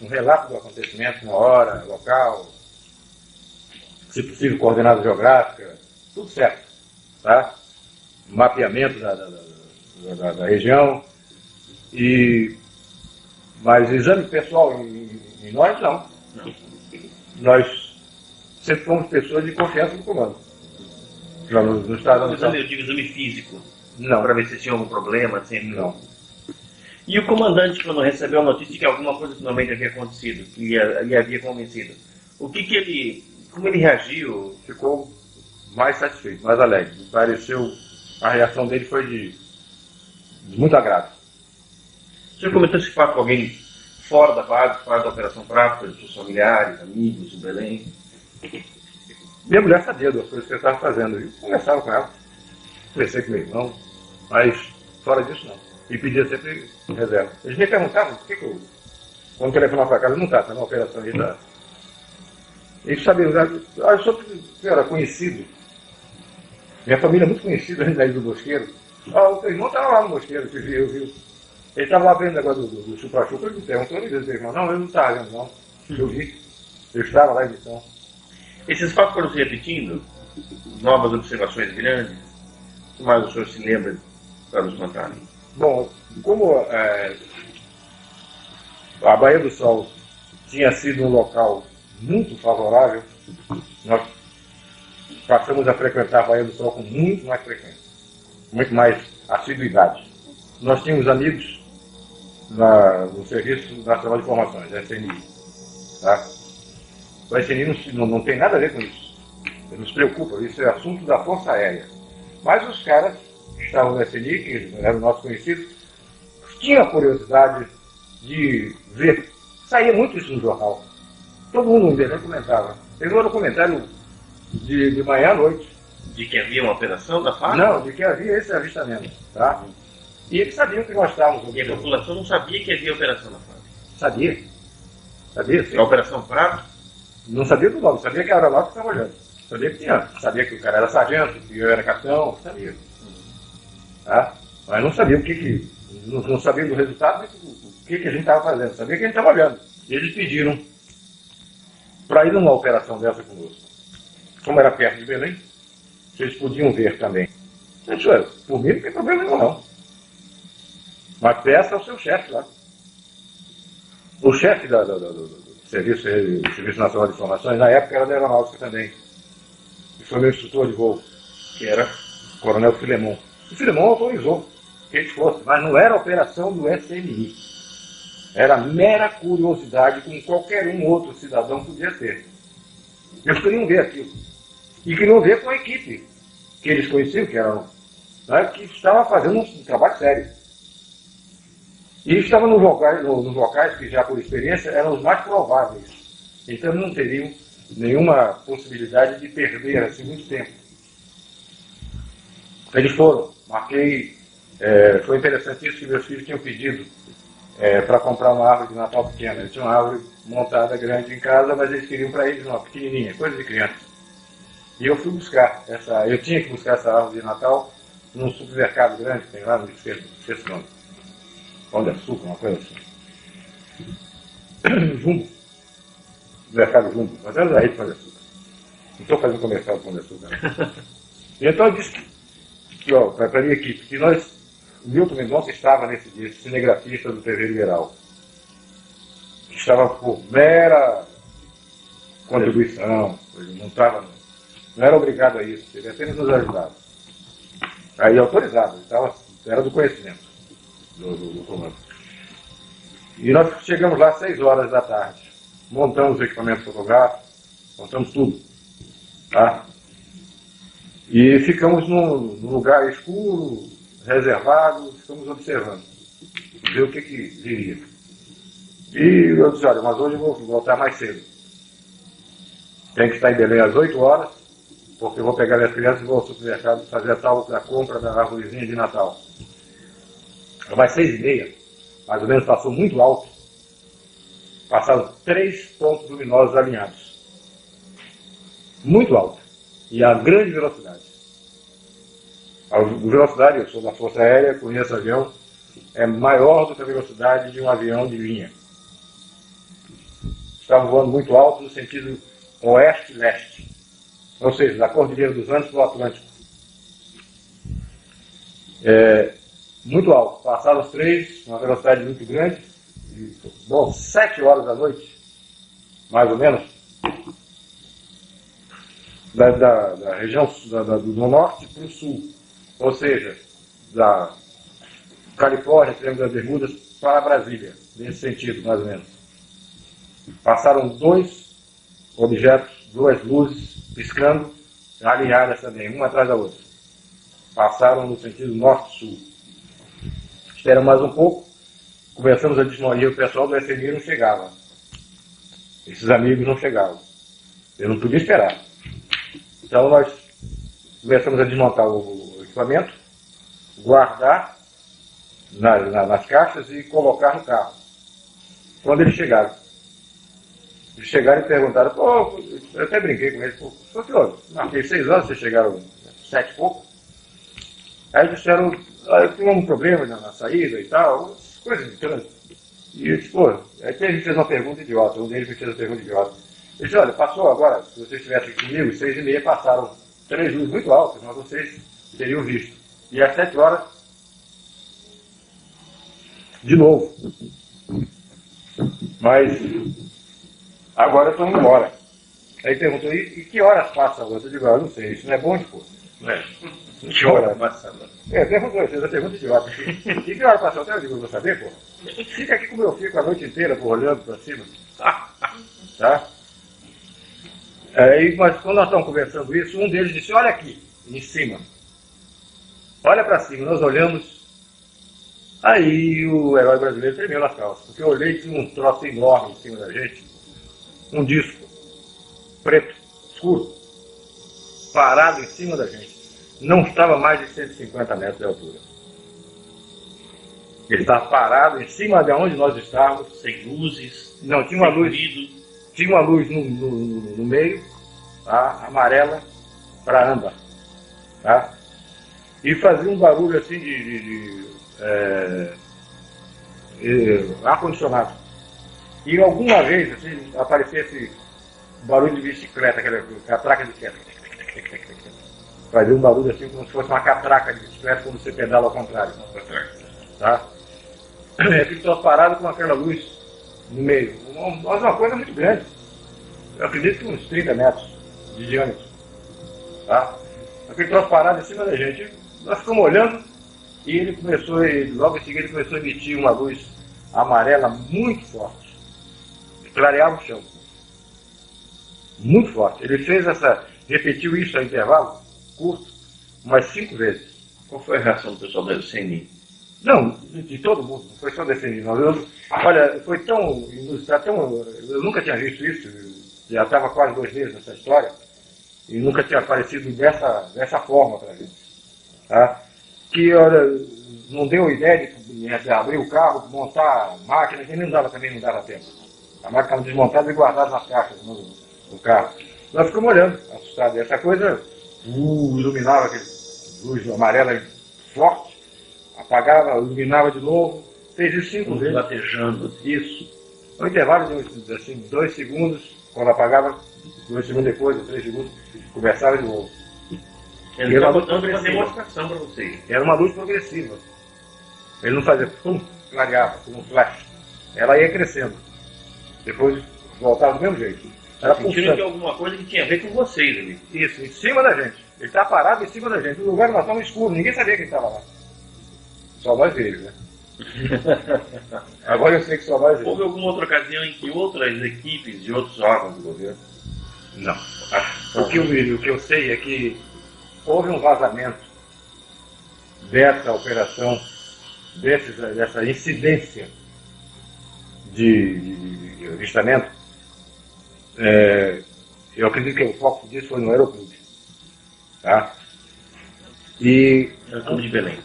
um relato do acontecimento, uma hora, local, se possível coordenada geográfica, tudo certo, tá? Mapeamento da região, mas exame pessoal em nós não. Nós sempre fomos pessoas de confiança do comando. No estado Eu digo exame físico, não, para ver se tinha algum problema, assim. não. E o comandante, quando recebeu a notícia de que alguma coisa finalmente havia acontecido, que lhe havia convencido, como ele reagiu? Ficou mais satisfeito, mais alegre. Me pareceu, a reação dele foi de muito agrado. O senhor comentou esse fato com alguém fora da base, fora da Operação Prato, dos seus familiares, amigos, de Belém? Minha mulher sabia das coisas que eu estava fazendo. Eu conversava com ela, conversei com meu irmão, mas fora disso não. E pedia sempre reserva. Eles me perguntavam por que eu, quando o telefone para casa, não está na operação aí da... Eles sabiam, eu sou era conhecido. Minha família é muito conhecida ali do Bosqueiro. O teu irmão estava lá no Bosqueiro, eu vi. Ele estava lá vendo o negócio do chupa-chupa, ele me perguntou, ele disse, irmão, não, eu não estava vendo, não. Eu vi. Eu estava lá em missão. Esses fatos foram se repetindo? Novas observações grandes? O que mais o senhor se lembra para nos contar? Bom, como a Baía do Sol tinha sido um local muito favorável, nós passamos a frequentar a Baía do Sol com muito mais frequência, muito mais assiduidade. Nós tínhamos amigos no Serviço Nacional de Informações, SNI. Tá? O SNI não tem nada a ver com isso. Ele nos preocupa, isso é assunto da Força Aérea. Mas os caras que estavam no SNI, que eram nossos conhecidos, tinham a curiosidade de ver. Saía muito isso no jornal. Todo mundo em Belém comentava. Teve um documentário de manhã à noite. De que havia uma operação da FARC? Não, de que havia esse avistamento. Tá? E eles sabiam que nós estávamos. E a população não sabia que havia operação da FARC? Sabia. Sabia, sim. A Operação Prato? Não sabia do nome, sabia que era lá que estava olhando. Sabia que tinha. Sabia que o cara era sargento, que eu era capitão, sabia. Tá? Mas não sabia não sabia do resultado, o que a gente estava fazendo. Sabia que a gente estava olhando. E eles pediram para ir numa operação dessa conosco. Como era perto de Belém, vocês podiam ver também. Eu disse, por mim não tem problema nenhum, não. Mas peça ao seu chefe lá. O chefe do Serviço Nacional de Informações, na época, era da Aeronáutica também. E foi meu instrutor de voo, que era o Coronel Filemon. O Filemon autorizou que eles fossem, mas não era operação do SNI. Era mera curiosidade, como qualquer outro cidadão podia ter. Eles queriam ver aquilo. E queriam ver com a equipe que eles conheciam, que estava fazendo um trabalho sério. E estavam nos locais que já por experiência eram os mais prováveis. Então não teriam nenhuma possibilidade de perder assim muito tempo. Eles foram. Marquei. Foi interessante isso que meus filhos tinham pedido para comprar uma árvore de Natal pequena. Eles tinham uma árvore montada grande em casa, mas eles queriam para eles uma pequenininha, coisa de criança. E eu fui buscar eu tinha que buscar essa árvore de Natal num supermercado grande, tem lá, não esqueço o nome. Pão de Açúcar, uma coisa assim. Jumbo. Mercado Jumbo. Mas era daí de Pão de Açúcar. Não estou fazendo comercial de Pão de Açúcar. E então eu disse para a minha equipe que o Milton Mendonça estava nesse dia, cinegrafista do TV Liberal. Estava por mera contribuição, ele não era obrigado a isso, ele apenas nos ajudava. Aí autorizado, era do conhecimento do comando. E nós chegamos lá às 6 horas da tarde, montamos o equipamento fotográfico, montamos tudo, tá? E ficamos num lugar escuro, reservado, ficamos observando, ver o que viria. E eu disse, olha, mas hoje eu vou voltar mais cedo. Tem que estar em Belém às 8 horas, porque eu vou pegar minhas crianças e vou ao supermercado fazer a compra da árvorezinha de Natal. Mais 6h30, mais ou menos, passou muito alto. Passaram 3 pontos luminosos alinhados. Muito alto. E a grande velocidade. A velocidade, eu sou da Força Aérea, conheço avião, é maior do que a velocidade de um avião de linha. Estavam voando muito alto no sentido oeste-leste. Ou seja, da Cordilheira dos Andes para o Atlântico. Muito alto. Passaram os 3, uma velocidade muito grande. E, 7 horas da noite, mais ou menos, da região do norte para o sul. Ou seja, da Califórnia, Triângulo das Bermudas, para Brasília. Nesse sentido, mais ou menos. Passaram 2 objetos, 2 luzes, piscando, alinhadas também, uma atrás da outra. Passaram no sentido norte-sul. Esperamos mais um pouco, começamos a desmorir, o pessoal do FMI não chegava. Esses amigos não chegavam. Eu não podia esperar. Então nós começamos a desmontar o equipamento, guardar nas caixas e colocar no carro. Quando eles chegaram e perguntaram, eu até brinquei com eles, senhor, marquei 6 horas, vocês chegaram 7 e pouco. Aí disseram, eu tinha um problema na saída e tal, coisas de trânsito. E eu disse, aí a gente fez uma pergunta idiota, um deles me fez uma pergunta idiota. Ele disse, olha, passou agora, se vocês estivessem comigo, 6h30 passaram 3 luzes muito altas, mas vocês teriam visto. E às 7 horas, de novo. Mas agora eu estou indo embora. Aí perguntou, e que horas passa agora? Eu digo, eu não sei, isso não é bom de coisa. Não é? Que hora passa agora? Perguntou, fez a pergunta idiota. E que hora passa? Eu digo, eu vou saber, pô. Fica aqui como eu fico a noite inteira, olhando para cima. Tá? Mas quando nós estamos conversando isso, um deles disse, olha aqui, em cima. Olha para cima, nós olhamos. Aí o herói brasileiro tremeu nas calças, porque eu olhei e tinha um troço enorme em cima da gente, um disco preto, escuro, parado em cima da gente. Não estava mais de 150 metros de altura. Ele estava parado em cima de onde nós estávamos, sem luzes. Não, tinha uma luz no meio, tá? Amarela para âmbar. Tá? E fazia um barulho assim de ar-condicionado. E alguma vez assim, aparecesse barulho de bicicleta, aquela catraca de bicicleta. Fazia um barulho assim como se fosse uma catraca de bicicleta quando você pedala ao contrário. Tá? Aquele troço parado com aquela luz no meio. Uma coisa muito grande. Eu acredito que uns 30 metros de diâmetro. Tá? Aquele troço parado em cima da gente. Nós ficamos olhando e ele começou, logo em seguida ele começou a emitir uma luz amarela muito forte. Clareava o chão. Muito forte. Ele repetiu isso a intervalo curto, umas 5 vezes. Qual foi a reação do pessoal da CNI? Não, de todo mundo, não foi só da CNI, não. Olha, foi tão inusitado, eu nunca tinha visto isso, já estava quase 2 meses nessa história, e nunca tinha aparecido dessa forma para a gente. Tá? Que, olha, não deu ideia de abrir o carro, montar a máquina, que também não dava tempo. A máquina estava desmontada e guardada nas caixas no carro. Nós ficamos olhando, assustados. Essa coisa iluminava aquele luz amarela forte, apagava, iluminava de novo, fez isso 5 vezes. Latejando. Isso. No intervalo de assim, 2 segundos, quando apagava, 2 segundos depois, 3 segundos, começava de novo. Ele estava botando uma demonstração para vocês. Era uma luz progressiva. Ele não fazia pum, clareava, como um flash. Ela ia crescendo. Depois voltava do mesmo jeito. Era sentindo de alguma coisa que tinha a ver com vocês ali. Isso, em cima da gente. Ele estava parado em cima da gente. O lugar nós estávamos escuro, ninguém sabia quem estava lá. Só nós eles, né? Agora eu sei que só nós eles. Houve alguma outra ocasião em que outras equipes de outros órgãos do governo? Não. O que eu sei é que houve um vazamento dessa operação, dessa incidência de avistamento. Eu acredito que o foco disso foi no Aeroclube. Tá? Aeroclube de Belém.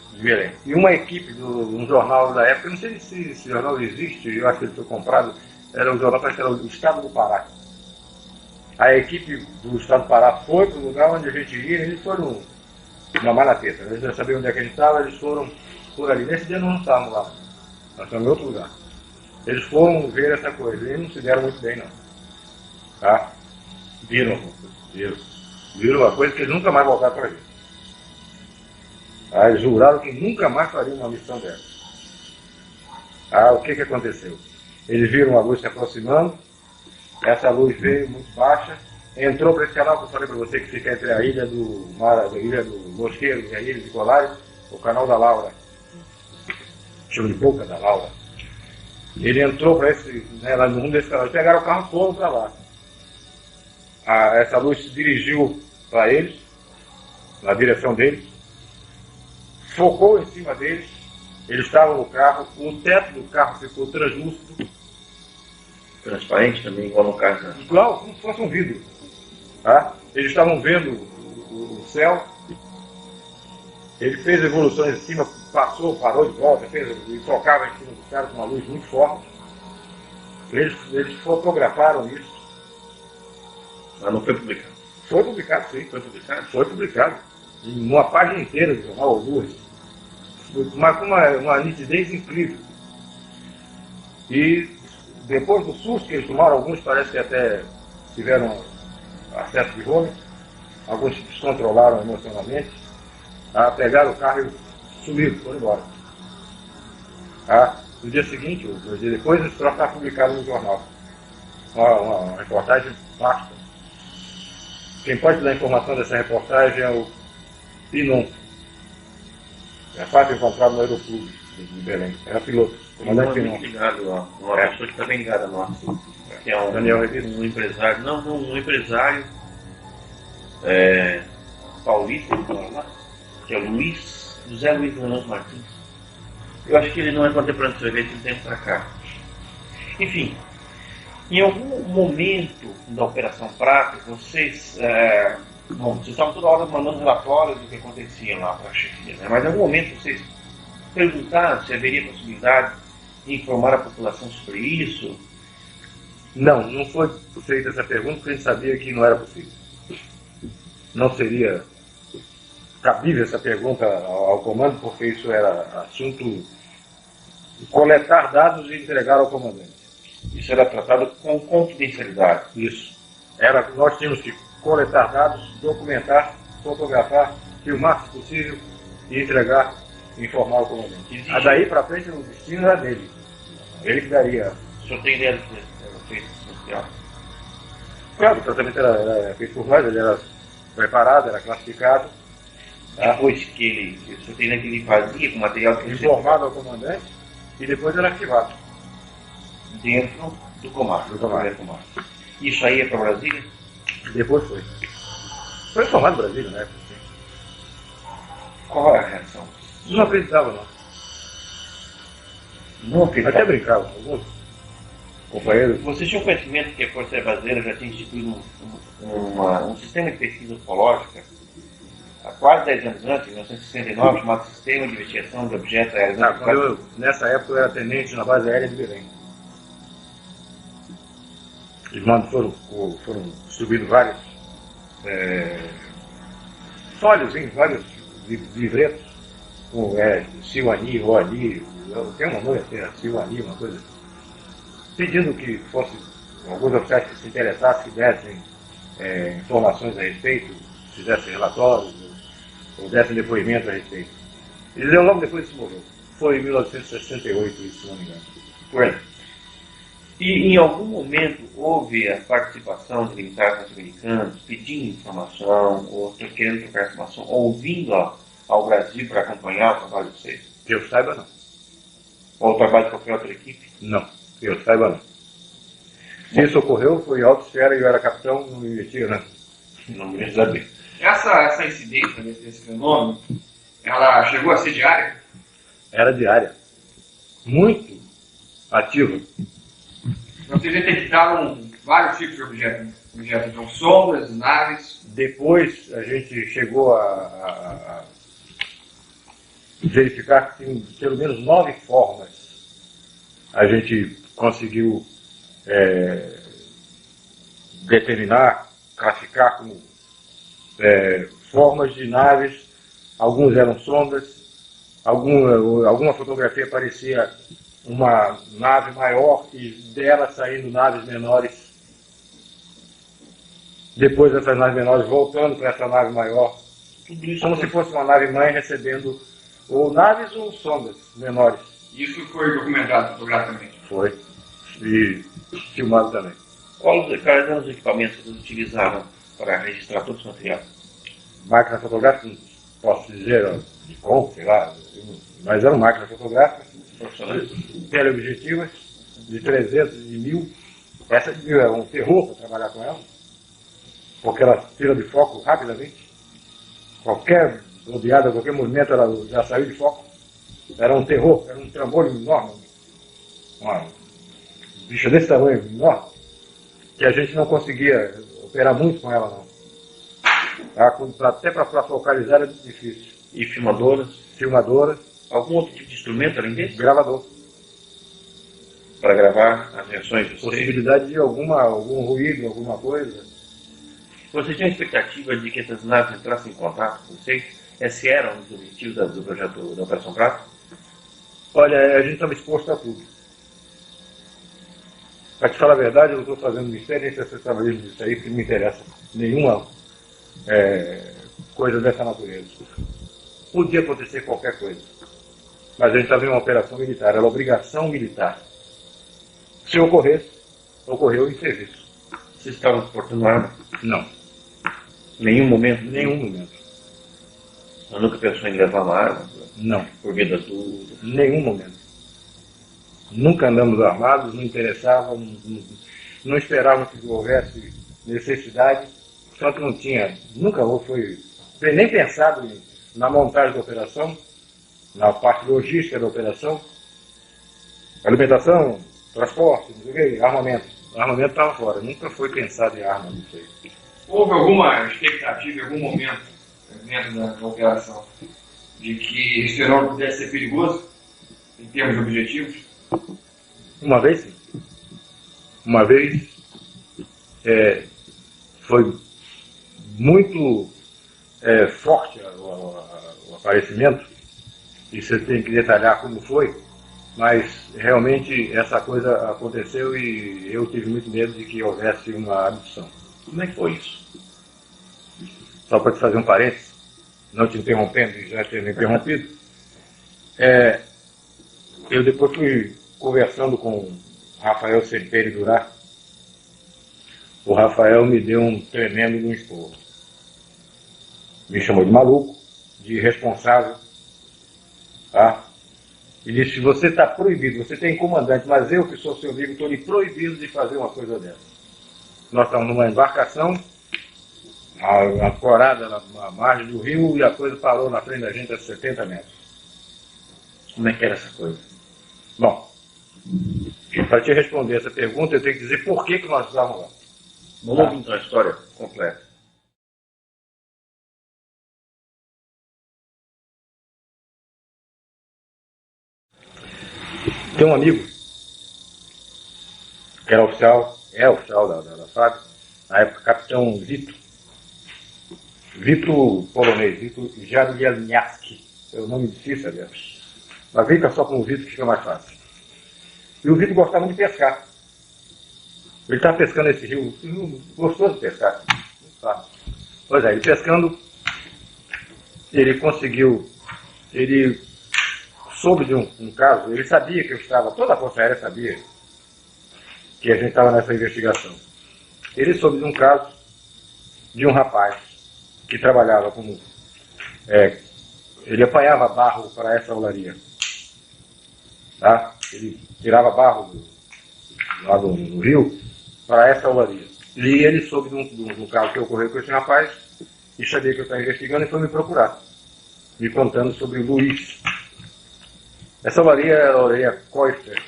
E uma equipe de um jornal da época, eu não sei se esse jornal existe, eu acho que ele foi comprado, era o jornal, parece que era o Estado do Pará. A equipe do Estado do Pará foi para o lugar onde a gente ia, eles foram uma malateta. Eles já sabiam onde é que a gente estava, eles foram por ali. Nesse dia nós não estávamos lá, nós estamos em outro lugar. Eles foram ver essa coisa e não se deram muito bem, não. Tá? Viram uma coisa que eles nunca mais voltaram para ver. Eles juraram que nunca mais fariam uma missão dessa. O que aconteceu? Eles viram a luz se aproximando, essa luz veio muito baixa, entrou para esse canal que eu falei para você, que fica entre a ilha do Mosqueiro e a ilha de Colares, o canal da Laura, chama de Boca da Laura. Ele entrou para esse, lá no rumo desse canal, eles pegaram o carro todo para lá. Essa luz se dirigiu para eles, na direção deles, focou em cima deles, eles estavam no carro, o teto do carro ficou translúcido. Transparente também, igual no caso. Igual, como se fosse um vidro. Tá? Eles estavam vendo o céu, ele fez evoluções em cima, parou de volta, e tocava em cima dos caras com uma luz muito forte. Eles fotografaram isso. Mas não foi publicado? Foi publicado, sim. Foi publicado? Foi publicado. Em uma página inteira do jornal, ou duas. Mas com uma nitidez incrível. E depois do susto que eles tomaram, alguns parece que até tiveram acesso de vômito, alguns se descontrolaram emocionalmente, pegaram o carro e sumiram, foram embora. No dia seguinte, ou 2 dias depois, esse troço está publicado no jornal. Uma reportagem vasta. Quem pode dar informação dessa reportagem é o Pinon. É fácil encontrar no Aeroclube de Belém. Era piloto. Comandante Pinon. Ligado, uma pessoa que está bem ligada a nós. Que é Daniel Revista. Um empresário. Não, um empresário paulista, que é o José Luiz Renan Martins. Eu acho que ele não é contemporâneo do seu evento, ele tem para cá. Enfim, em algum momento da Operação Prata, vocês estavam toda hora mandando relatórios do que acontecia lá para a chefia, né? Mas em algum momento vocês perguntaram se haveria possibilidade de informar a população sobre isso? Não foi feita essa pergunta porque a gente sabia que não era possível. Não seria cabível essa pergunta ao comando, porque isso era assunto de coletar dados e entregar ao comandante. Isso era tratado com confidencialidade. Isso. Nós tínhamos que coletar dados, documentar, fotografar, filmar se possível e entregar, informar o comandante. Daí para frente o destino era dele. Ele que daria. O senhor tem ideia do que era feito social? Claro, o tratamento era feito por nós, ele era preparado, era classificado. Depois que o senhor tem ideia que ele fazia com material que informado ao comandante e depois era arquivado. Dentro do comando. Isso aí é para Brasília? Depois foi. Foi informado no Brasília, né? Qual é a reação? Não acreditava, não. Não acreditava? Até brincava. Alguns companheiros. Vocês tinham conhecimento que a Força Aérea Brasileira já tinha instituído um sistema de pesquisa ufológica há quase 10 anos antes, em 1969, chamado Sistema de Investigação de Objetos Aéreos. Nessa época eu era tenente na base aérea de Belém. Os mandos foram subindo vários folhos, vários livretos com Siwani, Oani, tem uma nome assim, Siwani, uma coisa, pedindo que fosse alguns oficiais que se interessassem, que dessem informações a respeito, fizessem relatórios. ou dessem depoimento a respeito. Ele deu logo depois que morreu. Foi em 1968, isso, se não me engano. Bueno. E em algum momento houve a participação de militares norte-americanos pedindo informação, ou querendo trocar informação, ou vindo ao Brasil para acompanhar o trabalho de vocês? Que eu saiba, não. Ou o trabalho de qualquer outra equipe? Não, que eu saiba, não. Se isso ocorreu, foi em alta esfera e eu era capitão, não me metia, né? Não me saber. Essa incidência desse fenômeno, ela chegou a ser diária? Era diária. Muito ativa. Vocês detectaram vários tipos de objetos, então sondas, naves. Depois a gente chegou a verificar que tinha pelo menos 9 formas. A gente conseguiu determinar, classificar como formas de naves. Alguns eram sondas, alguma fotografia parecia uma nave maior e dela saindo naves menores. Depois dessas naves menores voltando para essa nave maior. Tudo isso Como se fosse uma nave mãe recebendo ou naves ou sondas menores. Isso foi documentado fotograficamente. Foi. E filmado também. Quais eram os equipamentos que vocês utilizaram para registrar todo esse material? Máquina fotográfica, não posso dizer, ó, de como, sei lá, mas eram máquinas fotográficas, Profissionais? teleobjetivas, de 300 e 1000. Essa de 1000 é um terror para trabalhar com ela, porque ela tira de foco rapidamente. Qualquer rodeada, qualquer movimento, ela já saiu de foco. Era um terror, era um trambolho enorme. Um bicho desse tamanho, enorme, que a gente não conseguia operar muito com ela, não. Até para focalizar era difícil. E filmadoras? Filmadora, Algum outro tipo de instrumento além desse? gravador. Para gravar as reações de vocês? Possibilidade de algum ruído, alguma coisa. Vocês tinham expectativa de que essas naves entrassem em contato com vocês? Esse era um dos objetivos do projeto da Operação Prato? Olha, a gente estava exposto a tudo. Para te falar a verdade, eu não estou fazendo mistério nem sensacionalismo disso aí, porque não me interessa nenhuma coisa dessa natureza. Podia acontecer qualquer coisa. Mas a gente estava em uma operação militar, era obrigação militar. Se ocorresse, ocorreu em serviço. Vocês estavam portando arma? Não, Nenhum momento? nenhum momento. Eu nunca pensou em levar uma arma? Não, Por via das dúvidas? nenhum momento. Nunca andamos armados, não interessava, não esperávamos que houvesse necessidade, tanto não tinha, nunca foi nem pensado na montagem da operação, na parte logística da operação, alimentação, transporte, não sei o quê, armamento. O armamento estava fora, nunca foi pensado em arma, não sei. Houve alguma expectativa em algum momento, dentro da operação, de que esse fenômeno pudesse ser perigoso, em termos de objetivos? Uma vez, sim. Uma vez foi muito forte o aparecimento, e você tem que detalhar como foi, mas realmente essa coisa aconteceu e eu tive muito medo de que houvesse uma abdução. Como é que foi isso? Só para te fazer um parênteses, não te interrompendo e já tendo interrompido, eu depois fui conversando com o Rafael Semperi Durá. O Rafael me deu um tremendo de um esporro. Me chamou de maluco, de irresponsável, tá? E disse: você está proibido, você tem comandante, mas eu que sou seu amigo estou lhe proibido de fazer uma coisa dessa. Nós estamos numa embarcação, ancorada na margem do rio, e a coisa parou na frente da gente a 70 metros. Como é que era essa coisa? Bom, para te responder essa pergunta, eu tenho que dizer por que nós estávamos lá. Vamos ouvir então a história completa. Tem um amigo, que era oficial, é oficial da FAB, na época capitão Vito polonês, Vito Jagielniacki, é o nome difícil, aliás. Mas fica só com o Vito que fica mais fácil. E o Vito gostava de pescar. Ele estava pescando esse rio gostoso de pescar. Muito fácil. Pois é, ele pescando, ele conseguiu, ele soube de um caso, ele sabia que eu estava, toda a Força Aérea sabia que a gente estava nessa investigação. Ele soube de um caso de um rapaz que trabalhava como, ele apanhava barro para essa olaria. Tá? Ele tirava barro lá no rio para essa olaria. E ele soube de um caso que ocorreu com esse rapaz e sabia que eu estava investigando e foi me procurar, me contando sobre o Luiz. Essa olaria era a olaria Koiffer,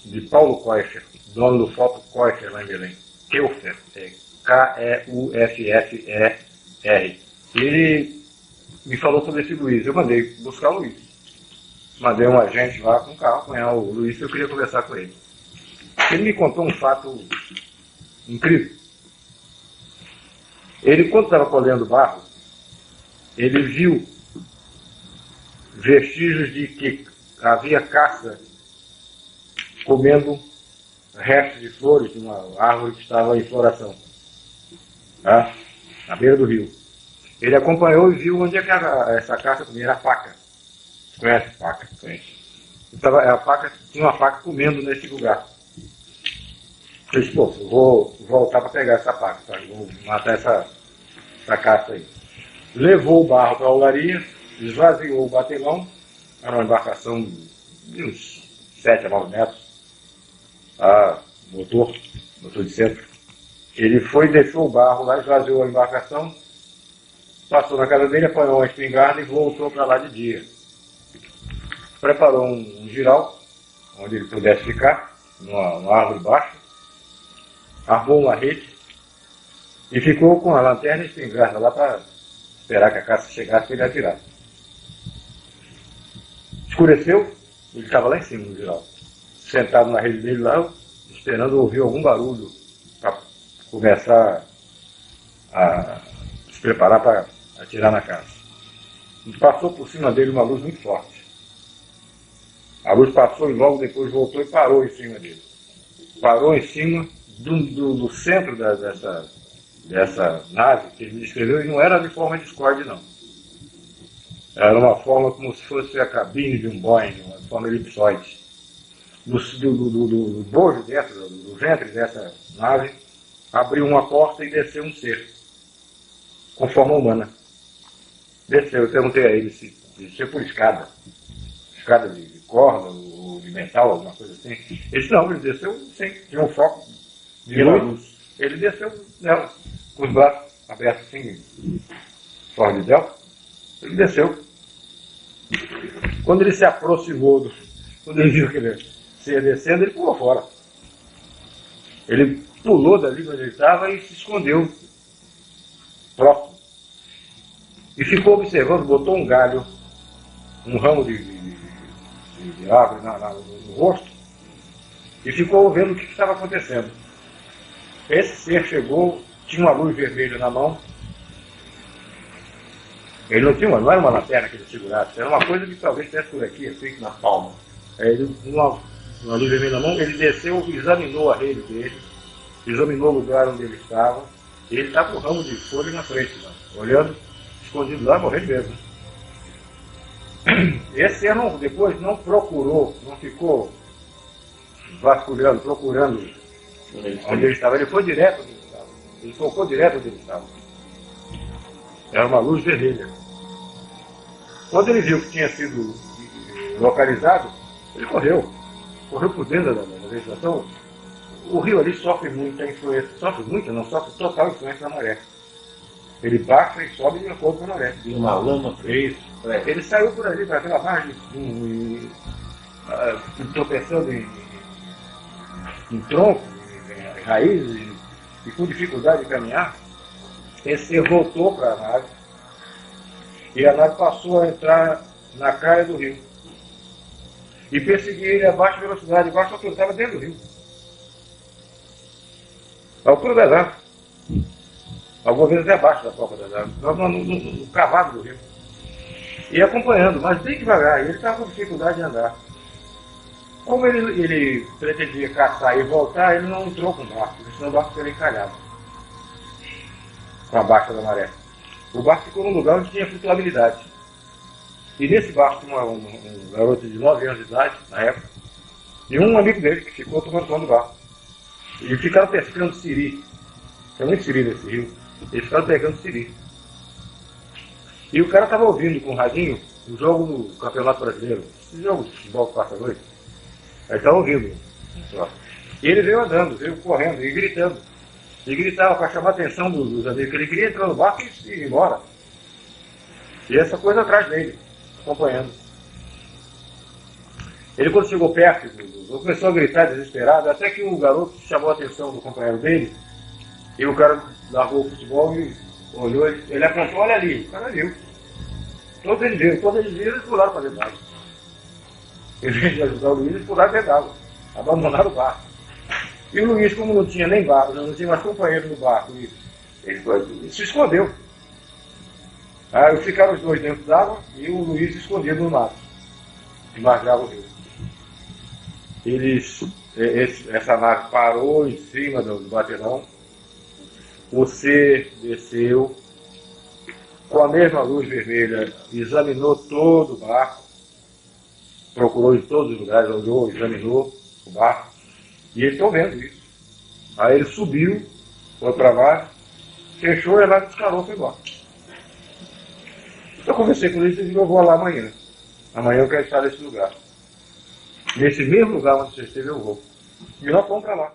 de Paulo Koiffer, dono do Foto Koiffer lá em Belém. Keuffer, K-E-U-F-F-E-R. Ele me falou sobre esse Luiz. Eu mandei buscar o Luiz. Mandei um agente lá com um carro apanhar o Luiz e eu queria conversar com ele. Ele me contou um fato incrível. Ele, quando estava colhendo barro, ele viu vestígios de que havia caça comendo restos de flores de uma árvore que estava em floração, tá? Na beira do rio. Ele acompanhou e viu onde é que essa caça comia, era a paca. Conhece paca? Conhece. A paca, tinha uma paca comendo nesse lugar. Eu disse, pô, vou voltar para pegar essa paca, tá? Vou matar essa caça aí. Levou o barro para a olaria, esvaziou o batelão, era uma embarcação de uns 7 a 9 metros, motor de centro. Ele foi, deixou o barro lá, esvaziou a embarcação, passou na casa dele, apanhou uma espingarda e voltou para lá de dia. Preparou um giral, onde ele pudesse ficar, numa árvore baixa, armou uma rede e ficou com a lanterna e a espingarda lá para esperar que a caça chegasse para ele atirar. Escureceu, ele estava lá em cima no giral, sentado na rede dele lá, esperando ouvir algum barulho para começar a se preparar para atirar na caça. E passou por cima dele uma luz muito forte. A luz passou e logo depois voltou e parou em cima dele. Parou em cima do centro dessa nave que ele descreveu, e não era de forma Discord, não. Era uma forma como se fosse a cabine de um Boeing, uma forma elipsoide. Do bojo dentro, do ventre dessa nave, abriu uma porta e desceu um ser, com forma humana. Desceu, eu perguntei a ele se desceu por escada de corda ou de metal, alguma coisa assim. Ele disse, não, ele desceu sem, tinha um foco de luz. Ele desceu, né, com os braços abertos assim, fora de delta. Ele desceu. Quando ele se aproximou, quando ele viu que ele ia descendo, ele pulou fora. Ele pulou dali onde ele estava e se escondeu próximo. E ficou observando, botou um galho, um ramo de árvore no rosto, e ficou vendo o que estava acontecendo. Esse ser chegou, tinha uma luz vermelha na mão. Ele não era uma lanterna que ele segurasse, era uma coisa que talvez estivesse por aqui, assim, na palma. Ele, uma luz vermelha na mão, ele desceu, examinou a rede dele, examinou o lugar onde ele estava, e ele estava com o ramo de folha na frente, lá, olhando, escondido lá, morrendo mesmo. Esse ser depois não procurou, não ficou vasculhando, procurando onde ele estava. Ele foi direto onde ele estava. Ele focou direto onde ele estava. Era uma luz vermelha. Quando ele viu que tinha sido localizado, ele correu. Correu por dentro da vegetação. O rio ali sofre muita influência. Sofre total influência da maré. Ele baixa e sobe de acordo com a maré. E uma lama fez. Ele saiu por ali, para aquela margem, tropeçando em tronco, em raízes, e com dificuldade de caminhar. Esse ser voltou para a nave, e a nave passou a entrar na caia do rio. E perseguia ele a baixa velocidade, baixa altura, estava dentro do rio. A altura das árvores. Algumas vezes abaixo da copa das árvores, no cavado do rio. E acompanhando, mas bem devagar, ele estava com dificuldade de andar. Como ele pretendia caçar e voltar, ele não entrou com o barco, senão o barco seria encalhado com a baixa da maré. O barco ficou num lugar onde tinha flutuabilidade. E nesse barco tinha um garoto de 9 anos de idade, na época, e um amigo dele que ficou tomando conta do barco. E ficaram pescando siri. Tem muito siri nesse rio. Eles ficaram pegando siri. E o cara estava ouvindo com o radinho o jogo no Campeonato Brasileiro. Esse jogo de futebol que passa a noite. Aí estava ouvindo. E ele veio andando, veio correndo e gritando. E gritava para chamar a atenção dos amigos, que ele queria entrar no barco e ir embora. E essa coisa atrás dele, acompanhando. Ele, quando chegou perto, começou a gritar desesperado, até que o garoto chamou a atenção do companheiro dele, e o cara largou o futebol e olhou, ele apontou, olha ali, o cara viu. Todos eles viram, eles pularam para dentro d'água. Em vez de ajudar o Luiz, eles pularam dentro d'água, abandonaram o barco. E o Luiz, como não tinha nem barco, não tinha mais companheiro no barco, ele se escondeu. Aí ficaram os dois dentro d'água e o Luiz escondido no mato, que marcava o rio. Essa nave parou em cima do baterão, você desceu com a mesma luz vermelha, examinou todo o barco, procurou em todos os lugares, olhou, examinou o barco, e eles estão vendo isso. Aí ele subiu, foi para baixo, fechou e a nave descarou e foi embora. Eu conversei com ele e disse, eu vou lá amanhã. Amanhã eu quero estar nesse lugar. Nesse mesmo lugar onde você esteve, eu vou. E nós fomos para lá.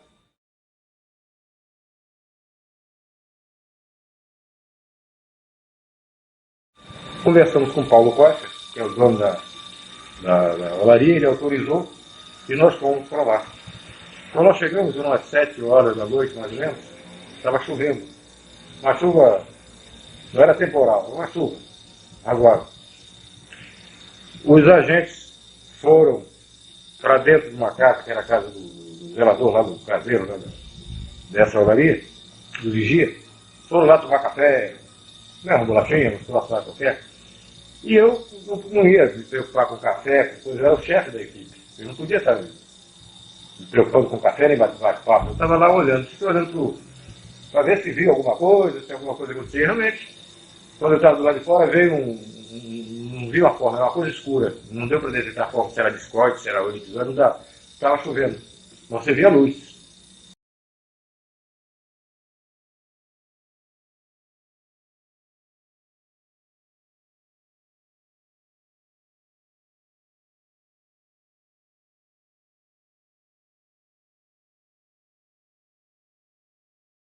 Conversamos com o Paulo Costa, que é o dono da olaria, ele autorizou, e nós fomos para lá. Quando nós chegamos, eram umas 7 horas da noite, mais ou menos, estava chovendo. Uma chuva, não era temporal, uma chuva. Agora, os agentes foram para dentro de uma casa, que era a casa do zelador lá, do caseiro, né, dessa olaria, do vigia. Foram lá tomar café, uma bolachinha, uma qualquer. E eu não ia me preocupar com café, eu era o chefe da equipe. Eu não podia estar me preocupando com café nem bate-papo. Eu estava lá olhando, fiquei olhando para ver se via alguma coisa, se alguma coisa acontecia. Realmente, quando eu estava do lado de fora, veio não vi uma forma, era uma coisa escura. Não deu para detectar a forma, se era discorde, se era ônibus, não dá. Estava chovendo. Você via a luz.